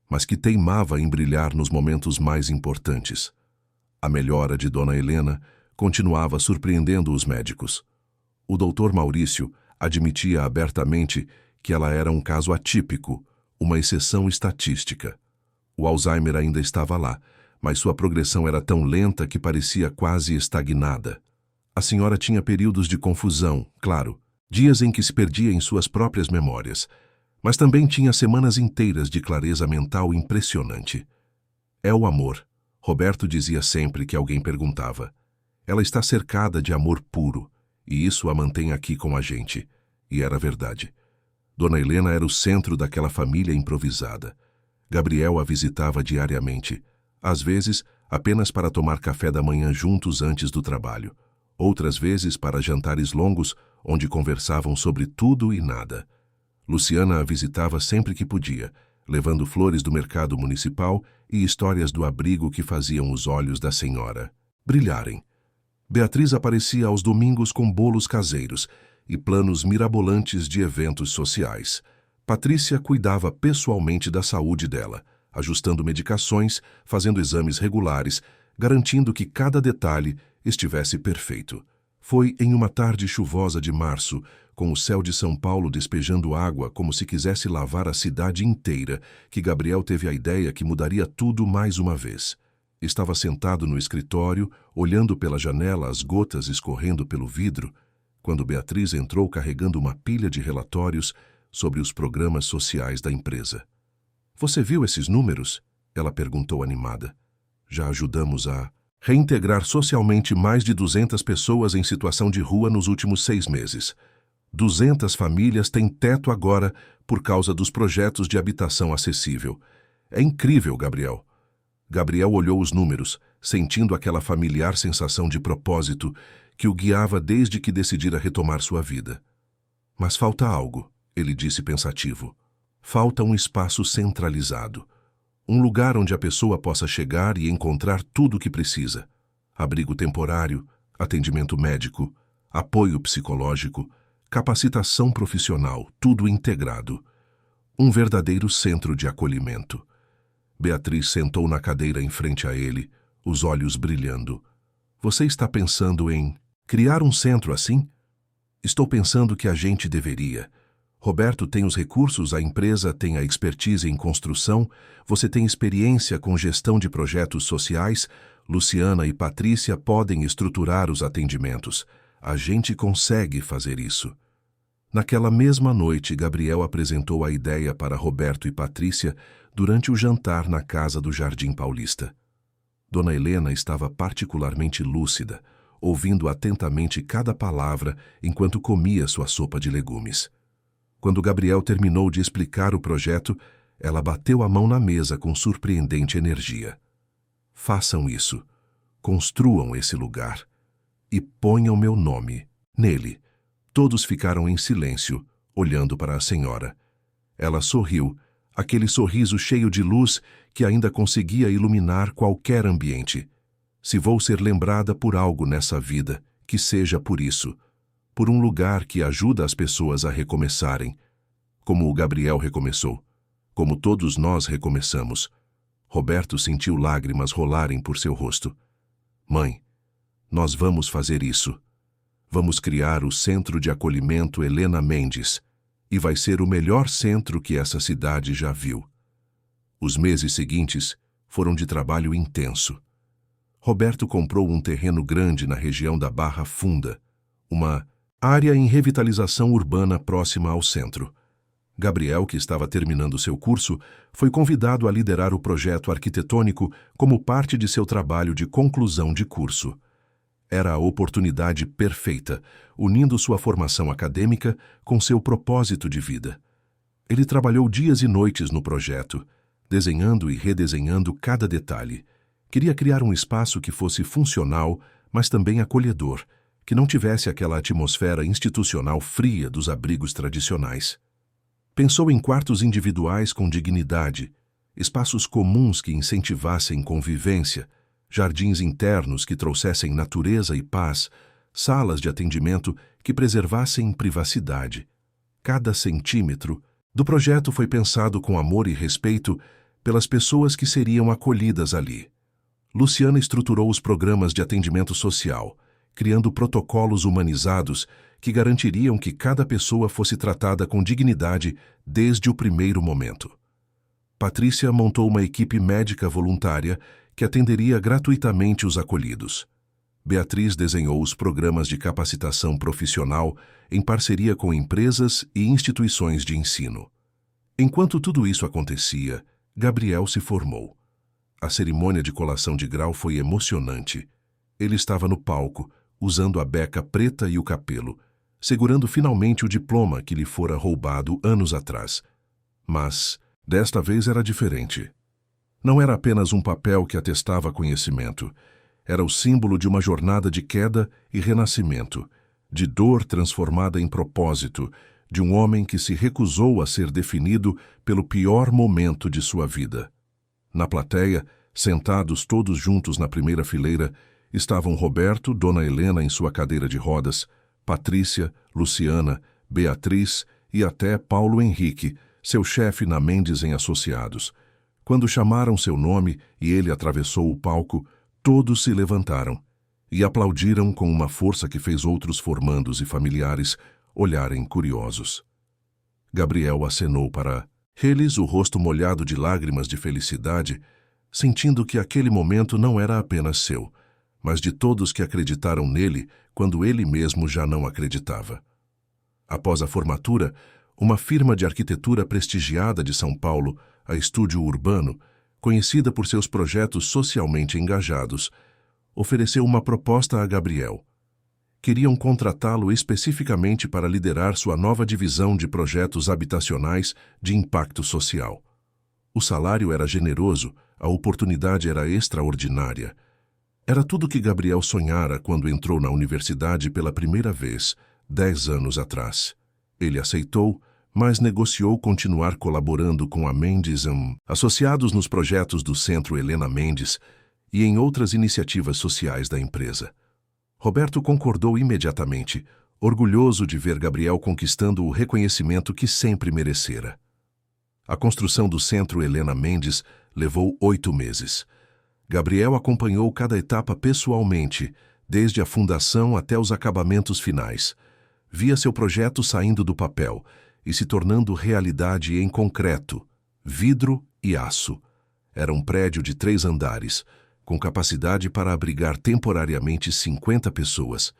mas que teimava em brilhar nos momentos mais importantes. A melhora de Dona Helena continuava surpreendendo os médicos. O doutor Maurício admitia abertamente que ela era um caso atípico, uma exceção estatística. O Alzheimer ainda estava lá, mas sua progressão era tão lenta que parecia quase estagnada. A senhora tinha períodos de confusão, claro, dias em que se perdia em suas próprias memórias, mas também tinha semanas inteiras de clareza mental impressionante. "É o amor", Roberto dizia sempre que alguém perguntava. "Ela está cercada de amor puro, e isso a mantém aqui com a gente." E era verdade. Dona Helena era o centro daquela família improvisada. Gabriel a visitava diariamente, às vezes apenas para tomar café da manhã juntos antes do trabalho, outras vezes para jantares longos onde conversavam sobre tudo e nada. Luciana a visitava sempre que podia, levando flores do mercado municipal e histórias do abrigo que faziam os olhos da senhora brilharem. Beatriz aparecia aos domingos com bolos caseiros e planos mirabolantes de eventos sociais. Patrícia cuidava pessoalmente da saúde dela, ajustando medicações, fazendo exames regulares, garantindo que cada detalhe estivesse perfeito. Foi em uma tarde chuvosa de março, com o céu de São Paulo despejando água como se quisesse lavar a cidade inteira, que Gabriel teve a ideia que mudaria tudo mais uma vez. Estava sentado no escritório, olhando pela janela as gotas escorrendo pelo vidro, quando Beatriz entrou carregando uma pilha de relatórios sobre os programas sociais da empresa. "Você viu esses números?" ela perguntou animada. "Já ajudamos a reintegrar socialmente mais de 200 pessoas em situação de rua nos últimos 6 meses. 200 famílias têm teto agora por causa dos projetos de habitação acessível. É incrível, Gabriel." Gabriel olhou os números, sentindo aquela familiar sensação de propósito que o guiava desde que decidira retomar sua vida. "Mas falta algo", ele disse pensativo. "Falta um espaço centralizado. Um lugar onde a pessoa possa chegar e encontrar tudo o que precisa. abrigo temporário, atendimento médico, apoio psicológico, capacitação profissional, tudo integrado. Um verdadeiro centro de acolhimento. Beatriz sentou na cadeira em frente a ele, os olhos brilhando. Você está pensando em criar um centro assim? Estou pensando que a gente deveria. Roberto tem os recursos, a empresa tem a expertise em construção, você tem experiência com gestão de projetos sociais, Luciana e Patrícia podem estruturar os atendimentos. A gente consegue fazer isso. Naquela mesma noite, Gabriel apresentou a ideia para Roberto e Patrícia durante o jantar na casa do Jardim Paulista. Dona Helena estava particularmente lúcida, ouvindo atentamente cada palavra enquanto comia sua sopa de legumes. Quando Gabriel terminou de explicar o projeto, ela bateu a mão na mesa com surpreendente energia. Façam isso. Construam esse lugar. E ponham meu nome nele. Todos ficaram em silêncio, olhando para a senhora. Ela sorriu, aquele sorriso cheio de luz que ainda conseguia iluminar qualquer ambiente. Se vou ser lembrada por algo nessa vida, que seja por isso. Por um lugar que ajuda as pessoas a recomeçarem. Como o Gabriel recomeçou. Como todos nós recomeçamos. Roberto sentiu lágrimas rolarem por seu rosto. Mãe, nós vamos fazer isso. Vamos criar o Centro de Acolhimento Helena Mendes. E vai ser o melhor centro que essa cidade já viu. Os meses seguintes foram de trabalho intenso. Roberto comprou um terreno grande na região da Barra Funda, uma área em revitalização urbana próxima ao centro. Gabriel, que estava terminando seu curso, foi convidado a liderar o projeto arquitetônico como parte de seu trabalho de conclusão de curso. Era a oportunidade perfeita, unindo sua formação acadêmica com seu propósito de vida. Ele trabalhou dias e noites no projeto, desenhando e redesenhando cada detalhe. Queria criar um espaço que fosse funcional, mas também acolhedor, que não tivesse aquela atmosfera institucional fria dos abrigos tradicionais. Pensou em quartos individuais com dignidade, espaços comuns que incentivassem convivência, jardins internos que trouxessem natureza e paz, salas de atendimento que preservassem privacidade. Cada centímetro do projeto foi pensado com amor e respeito pelas pessoas que seriam acolhidas ali. Luciana estruturou os programas de atendimento social, criando protocolos humanizados que garantiriam que cada pessoa fosse tratada com dignidade desde o primeiro momento. Patrícia montou uma equipe médica voluntária que atenderia gratuitamente os acolhidos. Beatriz desenhou os programas de capacitação profissional em parceria com empresas e instituições de ensino. Enquanto tudo isso acontecia, Gabriel se formou. A cerimônia de colação de grau foi emocionante. Ele estava no palco, usando a beca preta e o capelo, segurando finalmente o diploma que lhe fora roubado anos atrás. Mas, desta vez era diferente. Não era apenas um papel que atestava conhecimento. Era o símbolo de uma jornada de queda e renascimento, de dor transformada em propósito, de um homem que se recusou a ser definido pelo pior momento de sua vida. Na plateia, sentados todos juntos na primeira fileira, estavam Roberto, Dona Helena em sua cadeira de rodas, Patrícia, Luciana, Beatriz e até Paulo Henrique, seu chefe na Mendes em Associados. Quando chamaram seu nome e ele atravessou o palco, todos se levantaram e aplaudiram com uma força que fez outros formandos e familiares olharem curiosos. Gabriel acenou para eles, o rosto molhado de lágrimas de felicidade, sentindo que aquele momento não era apenas seu, mas de todos que acreditaram nele quando ele mesmo já não acreditava. Após a formatura, uma firma de arquitetura prestigiada de São Paulo, a Estúdio Urbano, conhecida por seus projetos socialmente engajados, ofereceu uma proposta a Gabriel. Queriam contratá-lo especificamente para liderar sua nova divisão de projetos habitacionais de impacto social. O salário era generoso, a oportunidade era extraordinária. Era tudo que Gabriel sonhara quando entrou na universidade pela primeira vez, 10 anos atrás. Ele aceitou, mas negociou continuar colaborando com a Mendes, associados nos projetos do Centro Helena Mendes, e em outras iniciativas sociais da empresa. Roberto concordou imediatamente, orgulhoso de ver Gabriel conquistando o reconhecimento que sempre merecera. A construção do Centro Helena Mendes levou 8 meses. Gabriel acompanhou cada etapa pessoalmente, desde a fundação até os acabamentos finais. Via seu projeto saindo do papel e se tornando realidade em concreto, vidro e aço. Era um prédio de 3 andares, com capacidade para abrigar temporariamente 50 pessoas.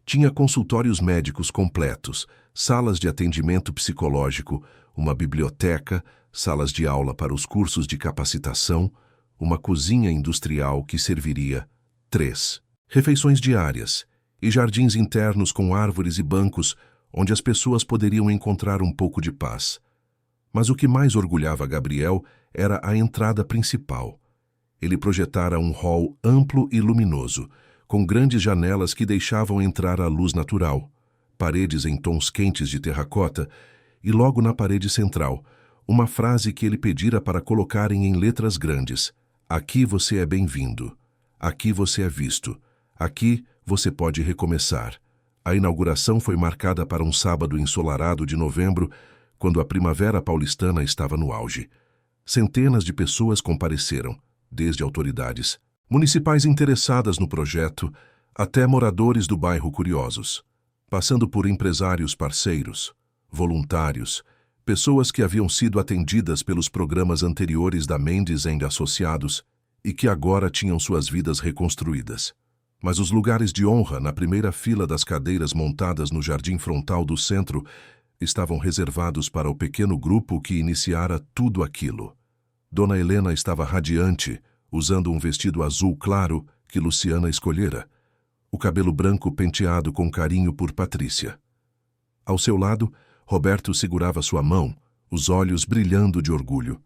Tinha consultórios médicos completos, salas de atendimento psicológico, uma biblioteca, salas de aula para os cursos de capacitação, uma cozinha industrial que serviria 3 refeições diárias e jardins internos com árvores e bancos onde as pessoas poderiam encontrar um pouco de paz. Mas o que mais orgulhava Gabriel era a entrada principal. Ele projetara um hall amplo e luminoso, com grandes janelas que deixavam entrar a luz natural, paredes em tons quentes de terracota e logo na parede central, uma frase que ele pedira para colocarem em letras grandes: "Aqui você é bem-vindo. Aqui você é visto. Aqui você pode recomeçar." A inauguração foi marcada para um sábado ensolarado de novembro, quando a primavera paulistana estava no auge. Centenas de pessoas compareceram, desde autoridades municipais interessadas no projeto até moradores do bairro curiosos, passando por empresários parceiros, voluntários, pessoas que haviam sido atendidas pelos programas anteriores da Mendes & Associados e que agora tinham suas vidas reconstruídas. Mas os lugares de honra na primeira fila das cadeiras montadas no jardim frontal do centro estavam reservados para o pequeno grupo que iniciara tudo aquilo. Dona Helena estava radiante, usando um vestido azul claro que Luciana escolhera, o cabelo branco penteado com carinho por Patrícia. Ao seu lado, Roberto segurava sua mão, os olhos brilhando de orgulho.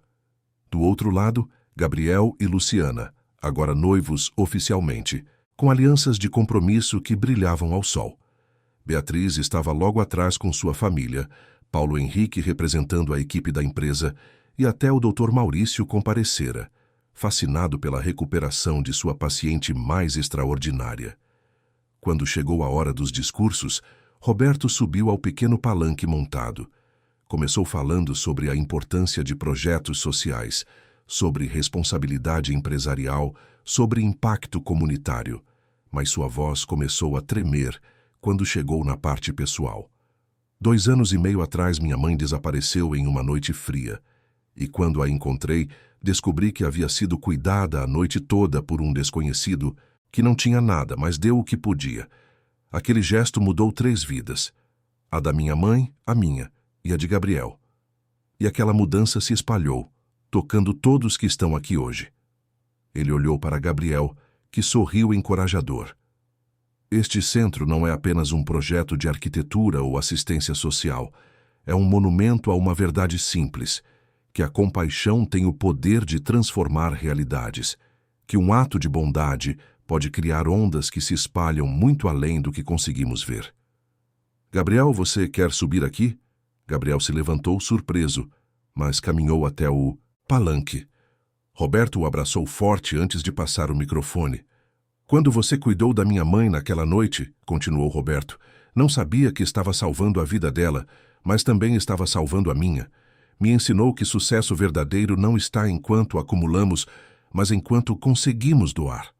Do outro lado, Gabriel e Luciana, agora noivos oficialmente, com alianças de compromisso que brilhavam ao sol. Beatriz estava logo atrás com sua família, Paulo Henrique representando a equipe da empresa e até o Dr. Maurício comparecera, fascinado pela recuperação de sua paciente mais extraordinária. Quando chegou a hora dos discursos, Roberto subiu ao pequeno palanque montado. Começou falando sobre a importância de projetos sociais, sobre responsabilidade empresarial, sobre impacto comunitário, mas sua voz começou a tremer quando chegou na parte pessoal. 2 anos e meio atrás minha mãe desapareceu em uma noite fria, e quando a encontrei, descobri que havia sido cuidada a noite toda por um desconhecido que não tinha nada, mas deu o que podia. Aquele gesto mudou 3 vidas, a da minha mãe, a minha e a de Gabriel. E aquela mudança se espalhou, tocando todos que estão aqui hoje. Ele olhou para Gabriel, que sorriu encorajador. Este centro não é apenas um projeto de arquitetura ou assistência social. É um monumento a uma verdade simples, que a compaixão tem o poder de transformar realidades, que um ato de bondade pode criar ondas que se espalham muito além do que conseguimos ver. Gabriel, você quer subir aqui? Gabriel se levantou surpreso, mas caminhou até o palanque. Roberto o abraçou forte antes de passar o microfone. Quando você cuidou da minha mãe naquela noite, continuou Roberto, não sabia que estava salvando a vida dela, mas também estava salvando a minha. Me ensinou que sucesso verdadeiro não está enquanto acumulamos, mas enquanto conseguimos doar.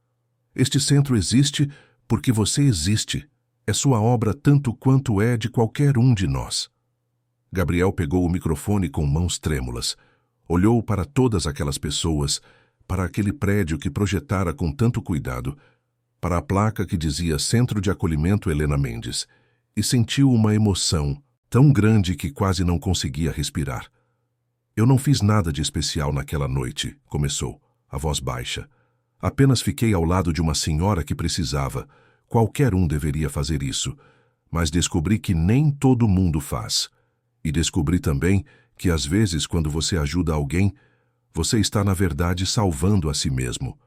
Este centro existe porque você existe. É sua obra tanto quanto é de qualquer um de nós. Gabriel pegou o microfone com mãos trêmulas. Olhou para todas aquelas pessoas, para aquele prédio que projetara com tanto cuidado, para a placa que dizia Centro de Acolhimento Helena Mendes, e sentiu uma emoção tão grande que quase não conseguia respirar. Eu não fiz nada de especial naquela noite, começou, a voz baixa. Apenas fiquei ao lado de uma senhora que precisava. Qualquer um deveria fazer isso, mas descobri que nem todo mundo faz. E descobri também que às vezes quando você ajuda alguém, você está na verdade salvando a si mesmo.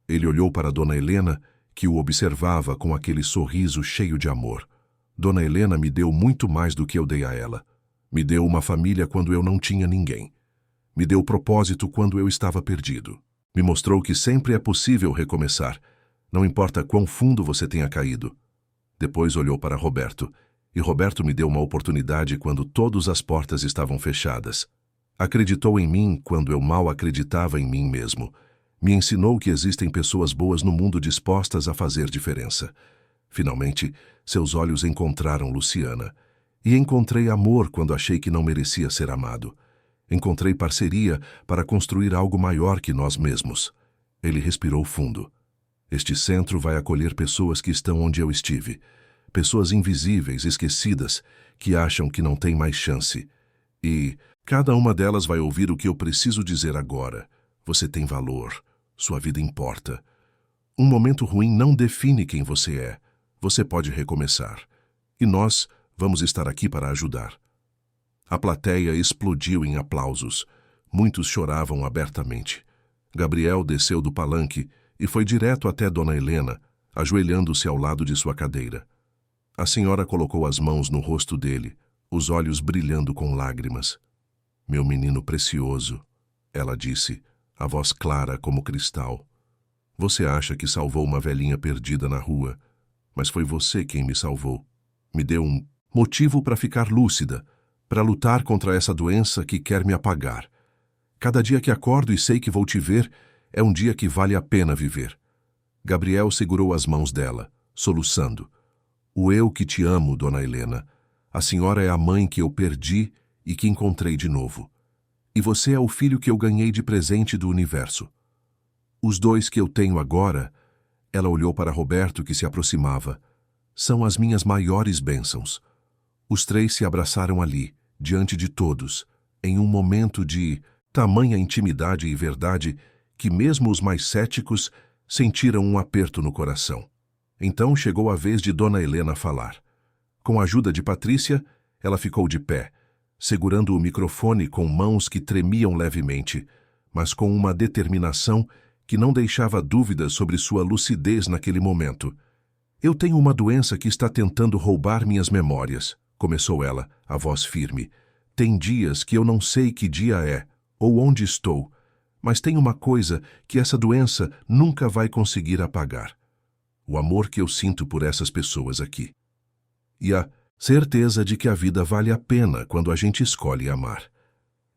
Ele olhou para Dona Helena, que o observava com aquele sorriso cheio de amor. Dona Helena me deu muito mais do que eu dei a ela. Me deu uma família quando eu não tinha ninguém. Me deu propósito quando eu estava perdido. Me mostrou que sempre é possível recomeçar, não importa quão fundo você tenha caído. Depois olhou para Roberto, e Roberto me deu uma oportunidade quando todas as portas estavam fechadas. Acreditou em mim quando eu mal acreditava em mim mesmo. Me ensinou que existem pessoas boas no mundo dispostas a fazer diferença. Finalmente, seus olhos encontraram Luciana. E encontrei amor quando achei que não merecia ser amado. Encontrei parceria para construir algo maior que nós mesmos. Ele respirou fundo. Este centro vai acolher pessoas que estão onde eu estive. Pessoas invisíveis, esquecidas, que acham que não têm mais chance. E cada uma delas vai ouvir o que eu preciso dizer agora. Você tem valor. Sua vida importa. Um momento ruim não define quem você é. Você pode recomeçar. E nós vamos estar aqui para ajudar. A plateia explodiu em aplausos. Muitos choravam abertamente. Gabriel desceu do palanque e foi direto até Dona Helena, ajoelhando-se ao lado de sua cadeira. A senhora colocou as mãos no rosto dele, os olhos brilhando com lágrimas. Meu menino precioso, ela disse, a voz clara como cristal. Você acha que salvou uma velhinha perdida na rua, mas foi você quem me salvou. Me deu um motivo para ficar lúcida, para lutar contra essa doença que quer me apagar. Cada dia que acordo e sei que vou te ver, é um dia que vale a pena viver. Gabriel segurou as mãos dela, soluçando. O eu que te amo, Dona Helena. A senhora é a mãe que eu perdi e que encontrei de novo. E você é o filho que eu ganhei de presente do universo. Os dois que eu tenho agora, ela olhou para Roberto que se aproximava, são as minhas maiores bênçãos. Os três se abraçaram ali, diante de todos, em um momento de tamanha intimidade e verdade que mesmo os mais céticos sentiram um aperto no coração. Então chegou a vez de Dona Helena falar. Com a ajuda de Patrícia, ela ficou de pé, segurando o microfone com mãos que tremiam levemente, mas com uma determinação que não deixava dúvidas sobre sua lucidez naquele momento. Eu tenho uma doença que está tentando roubar minhas memórias, começou ela, a voz firme. Tem dias que eu não sei que dia é, ou onde estou, mas tem uma coisa que essa doença nunca vai conseguir apagar. O amor que eu sinto por essas pessoas aqui. E a certeza de que a vida vale a pena quando a gente escolhe amar.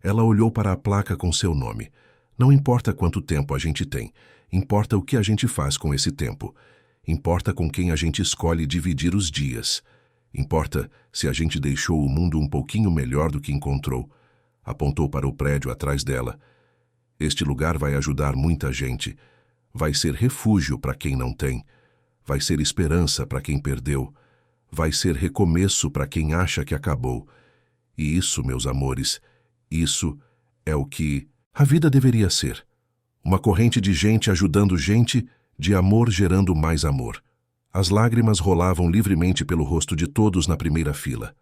Ela olhou para a placa com seu nome. Não importa quanto tempo a gente tem, importa o que a gente faz com esse tempo. Importa com quem a gente escolhe dividir os dias. Importa se a gente deixou o mundo um pouquinho melhor do que encontrou. Apontou para o prédio atrás dela. Este lugar vai ajudar muita gente. Vai ser refúgio para quem não tem. Vai ser esperança para quem perdeu. Vai ser recomeço para quem acha que acabou. E isso, meus amores, isso é o que a vida deveria ser. Uma corrente de gente ajudando gente, de amor gerando mais amor. As lágrimas rolavam livremente pelo rosto de todos na primeira fila.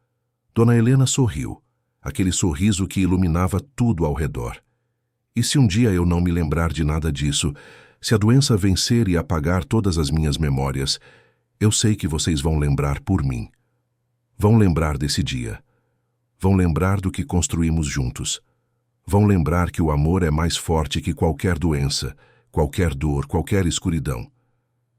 Dona Helena sorriu, aquele sorriso que iluminava tudo ao redor. E se um dia eu não me lembrar de nada disso, se a doença vencer e apagar todas as minhas memórias, eu sei que vocês vão lembrar por mim. Vão lembrar desse dia. Vão lembrar do que construímos juntos. Vão lembrar que o amor é mais forte que qualquer doença, qualquer dor, qualquer escuridão.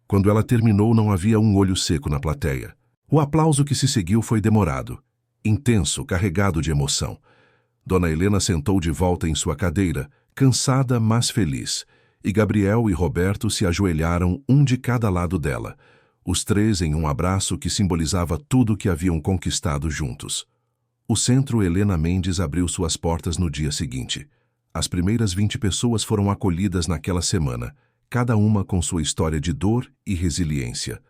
Quando ela terminou, não havia um olho seco na plateia. O aplauso que se seguiu foi demorado, intenso, carregado de emoção. Dona Helena sentou de volta em sua cadeira, cansada, mas feliz, e Gabriel e Roberto se ajoelharam um de cada lado dela, os três em um abraço que simbolizava tudo que haviam conquistado juntos. O Centro Helena Mendes abriu suas portas no dia seguinte. As primeiras 20 pessoas foram acolhidas naquela semana, cada uma com sua história de dor e resiliência.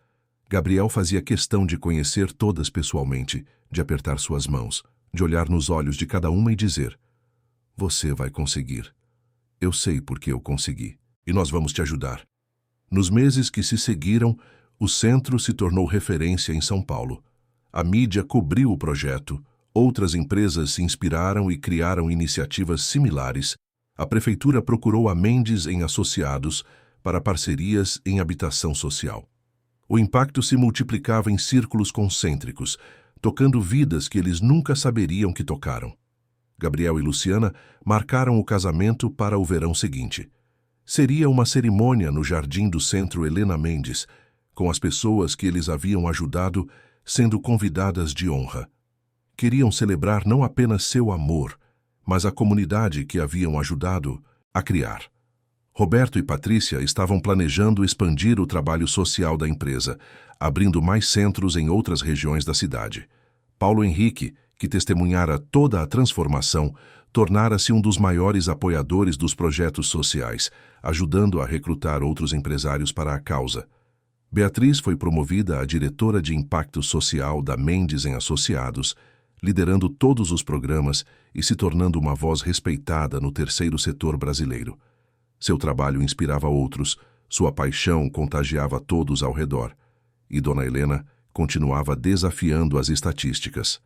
Gabriel fazia questão de conhecer todas pessoalmente, de apertar suas mãos, de olhar nos olhos de cada uma e dizer: "Você vai conseguir. Eu sei porque eu consegui, e nós vamos te ajudar." Nos meses que se seguiram, o centro se tornou referência em São Paulo. A mídia cobriu o projeto, outras empresas se inspiraram e criaram iniciativas similares. A prefeitura procurou a Mendes em Associados para parcerias em habitação social. O impacto se multiplicava em círculos concêntricos, tocando vidas que eles nunca saberiam que tocaram. Gabriel e Luciana marcaram o casamento para o verão seguinte. Seria uma cerimônia no jardim do Centro Helena Mendes, com as pessoas que eles haviam ajudado sendo convidadas de honra. Queriam celebrar não apenas seu amor, mas a comunidade que haviam ajudado a criar. Roberto e Patrícia estavam planejando expandir o trabalho social da empresa, abrindo mais centros em outras regiões da cidade. Paulo Henrique, que testemunhara toda a transformação, tornara-se um dos maiores apoiadores dos projetos sociais, ajudando a recrutar outros empresários para a causa. Beatriz foi promovida a diretora de impacto social da Mendes em Associados, liderando todos os programas e se tornando uma voz respeitada no terceiro setor brasileiro. Seu trabalho inspirava outros, sua paixão contagiava todos ao redor. E Dona Helena continuava desafiando as estatísticas.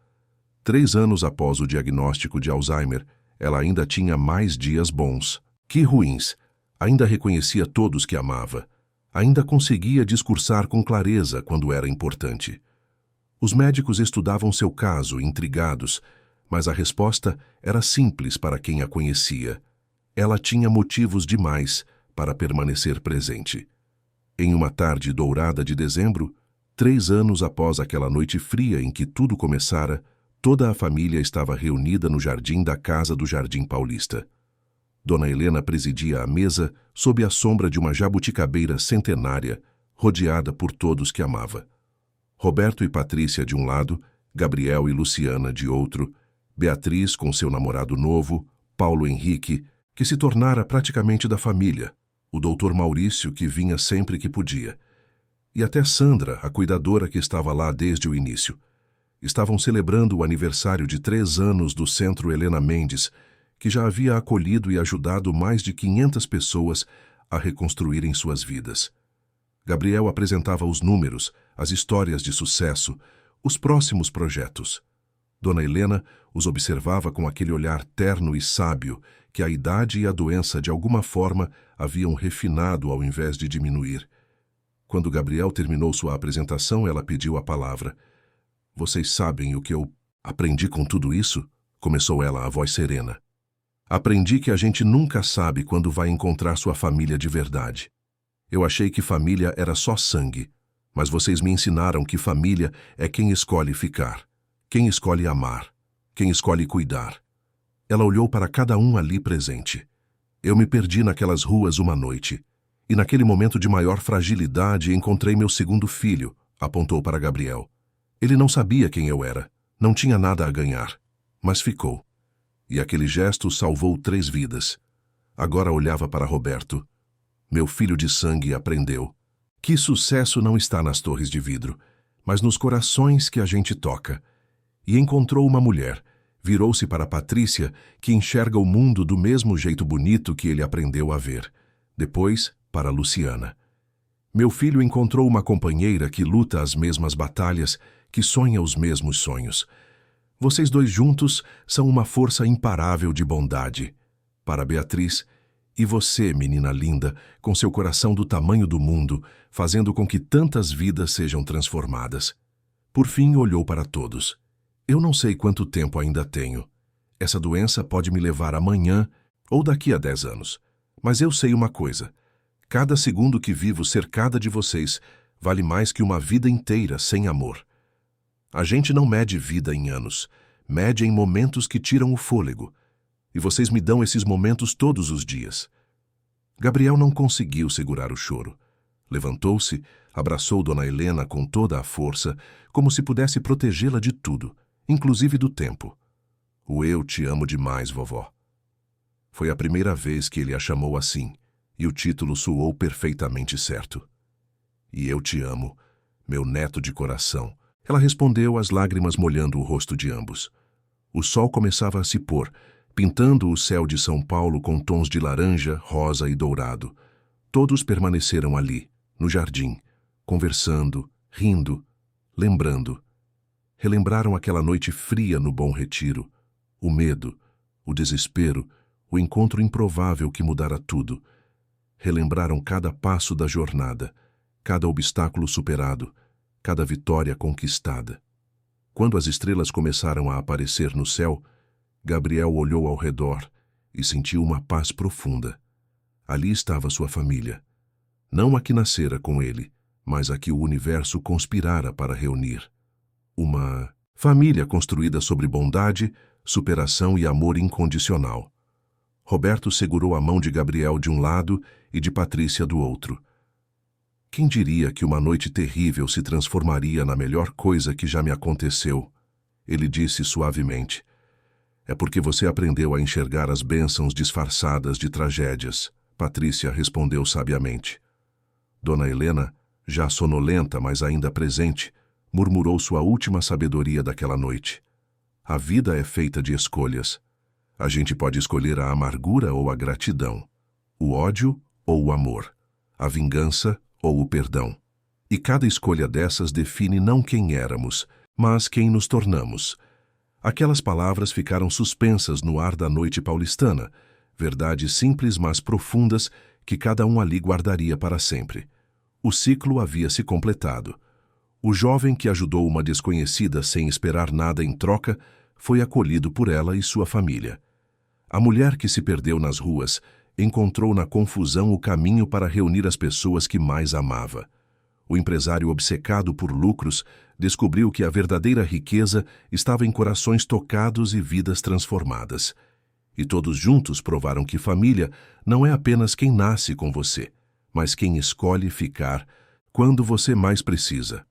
3 anos após o diagnóstico de Alzheimer, ela ainda tinha mais dias bons que ruins. Ainda reconhecia todos que amava. Ainda conseguia discursar com clareza quando era importante. Os médicos estudavam seu caso, intrigados, mas a resposta era simples para quem a conhecia. Ela tinha motivos demais para permanecer presente. Em uma tarde dourada de dezembro, 3 anos após aquela noite fria em que tudo começara, toda a família estava reunida no jardim da casa do Jardim Paulista. Dona Helena presidia a mesa sob a sombra de uma jabuticabeira centenária, rodeada por todos que amava. Roberto e Patrícia de um lado, Gabriel e Luciana de outro, Beatriz com seu namorado novo, Paulo Henrique, que se tornara praticamente da família, o doutor Maurício, que vinha sempre que podia, e até Sandra, a cuidadora que estava lá desde o início. Estavam celebrando o aniversário de 3 anos do Centro Helena Mendes, que já havia acolhido e ajudado mais de 500 pessoas a reconstruírem suas vidas. Gabriel apresentava os números, as histórias de sucesso, os próximos projetos. Dona Helena os observava com aquele olhar terno e sábio que a idade e a doença de alguma forma haviam refinado ao invés de diminuir. Quando Gabriel terminou sua apresentação, ela pediu a palavra. "Vocês sabem o que eu aprendi com tudo isso?" Começou ela, a voz serena. "Aprendi que a gente nunca sabe quando vai encontrar sua família de verdade. Eu achei que família era só sangue, mas vocês me ensinaram que família é quem escolhe ficar, quem escolhe amar, quem escolhe cuidar." Ela olhou para cada um ali presente. "Eu me perdi naquelas ruas uma noite, e naquele momento de maior fragilidade encontrei meu segundo filho", apontou para Gabriel. "Ele não sabia quem eu era, não tinha nada a ganhar, mas ficou. E aquele gesto salvou 3 vidas." Agora olhava para Roberto. "Meu filho de sangue aprendeu que sucesso não está nas torres de vidro, mas nos corações que a gente toca." E encontrou uma mulher. Virou-se para Patrícia, que enxerga o mundo do mesmo jeito bonito que ele aprendeu a ver. Depois, para Luciana. "Meu filho encontrou uma companheira que luta as mesmas batalhas, que sonha os mesmos sonhos. Vocês dois juntos são uma força imparável de bondade." Para Beatriz, "E você, menina linda, com seu coração do tamanho do mundo, fazendo com que tantas vidas sejam transformadas." Por fim, olhou para todos. "Eu não sei quanto tempo ainda tenho. Essa doença pode me levar amanhã ou daqui a 10 anos. Mas eu sei uma coisa. Cada segundo que vivo cercada de vocês vale mais que uma vida inteira sem amor. A gente não mede vida em anos, mede em momentos que tiram o fôlego. E vocês me dão esses momentos todos os dias." Gabriel não conseguiu segurar o choro. Levantou-se, abraçou Dona Helena com toda a força, como se pudesse protegê-la de tudo, inclusive do tempo. "O eu te amo demais, vovó." Foi a primeira vez que ele a chamou assim, e o título soou perfeitamente certo. "E eu te amo, meu neto de coração." Ela respondeu, as lágrimas molhando o rosto de ambos. O sol começava a se pôr, pintando o céu de São Paulo com tons de laranja, rosa e dourado. Todos permaneceram ali, no jardim, conversando, rindo, lembrando. Relembraram aquela noite fria no Bom Retiro, o medo, o desespero, o encontro improvável que mudara tudo. Relembraram cada passo da jornada, cada obstáculo superado, cada vitória conquistada. Quando as estrelas começaram a aparecer no céu, Gabriel olhou ao redor e sentiu uma paz profunda. Ali estava sua família. Não a que nascera com ele, mas a que o universo conspirara para reunir. Uma família construída sobre bondade, superação e amor incondicional. Roberto segurou a mão de Gabriel de um lado e de Patrícia do outro. Quem diria que uma noite terrível se transformaria na melhor coisa que já me aconteceu? Ele disse suavemente. É porque você aprendeu a enxergar as bênçãos disfarçadas de tragédias, Patrícia respondeu sabiamente. Dona Helena, já sonolenta, mas ainda presente, murmurou sua última sabedoria daquela noite. A vida é feita de escolhas. A gente pode escolher a amargura ou a gratidão, o ódio ou o amor, a vingança ou o perdão. E cada escolha dessas define não quem éramos, mas quem nos tornamos. Aquelas palavras ficaram suspensas no ar da noite paulistana, verdades simples mas profundas que cada um ali guardaria para sempre. O ciclo havia se completado. O jovem que ajudou uma desconhecida sem esperar nada em troca foi acolhido por ela e sua família. A mulher que se perdeu nas ruas encontrou na confusão o caminho para reunir as pessoas que mais amava. O empresário obcecado por lucros descobriu que a verdadeira riqueza estava em corações tocados e vidas transformadas. E todos juntos provaram que família não é apenas quem nasce com você, mas quem escolhe ficar quando você mais precisa.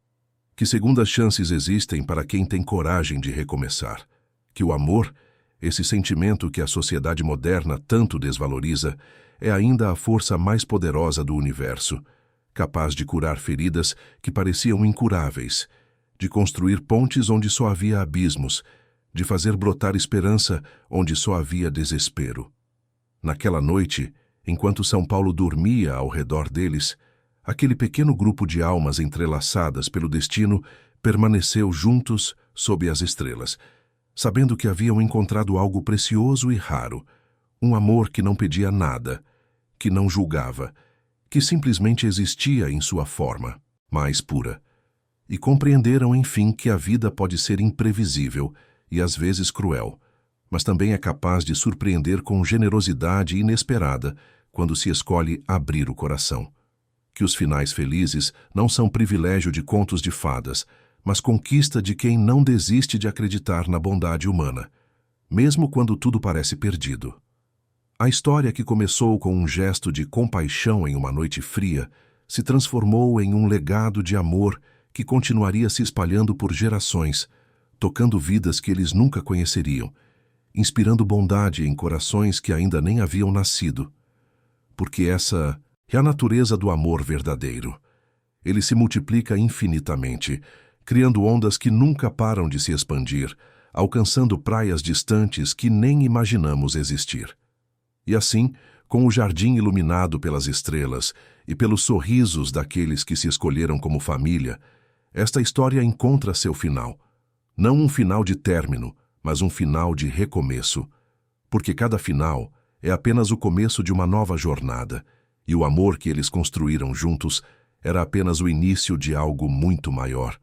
Que segundas chances existem para quem tem coragem de recomeçar. Que o amor, esse sentimento que a sociedade moderna tanto desvaloriza, é ainda a força mais poderosa do universo, capaz de curar feridas que pareciam incuráveis, de construir pontes onde só havia abismos, de fazer brotar esperança onde só havia desespero. Naquela noite, enquanto São Paulo dormia ao redor deles, aquele pequeno grupo de almas entrelaçadas pelo destino permaneceu juntos sob as estrelas, sabendo que haviam encontrado algo precioso e raro, um amor que não pedia nada, que não julgava, que simplesmente existia em sua forma mais pura. E compreenderam, enfim, que a vida pode ser imprevisível e às vezes cruel, mas também é capaz de surpreender com generosidade inesperada quando se escolhe abrir o coração. Que os finais felizes não são privilégio de contos de fadas, mas conquista de quem não desiste de acreditar na bondade humana, mesmo quando tudo parece perdido. A história que começou com um gesto de compaixão em uma noite fria se transformou em um legado de amor que continuaria se espalhando por gerações, tocando vidas que eles nunca conheceriam, inspirando bondade em corações que ainda nem haviam nascido. Porque essa é a natureza do amor verdadeiro. Ele se multiplica infinitamente, criando ondas que nunca param de se expandir, alcançando praias distantes que nem imaginamos existir. E assim, com o jardim iluminado pelas estrelas e pelos sorrisos daqueles que se escolheram como família, esta história encontra seu final. Não um final de término, mas um final de recomeço. Porque cada final é apenas o começo de uma nova jornada, e o amor que eles construíram juntos era apenas o início de algo muito maior.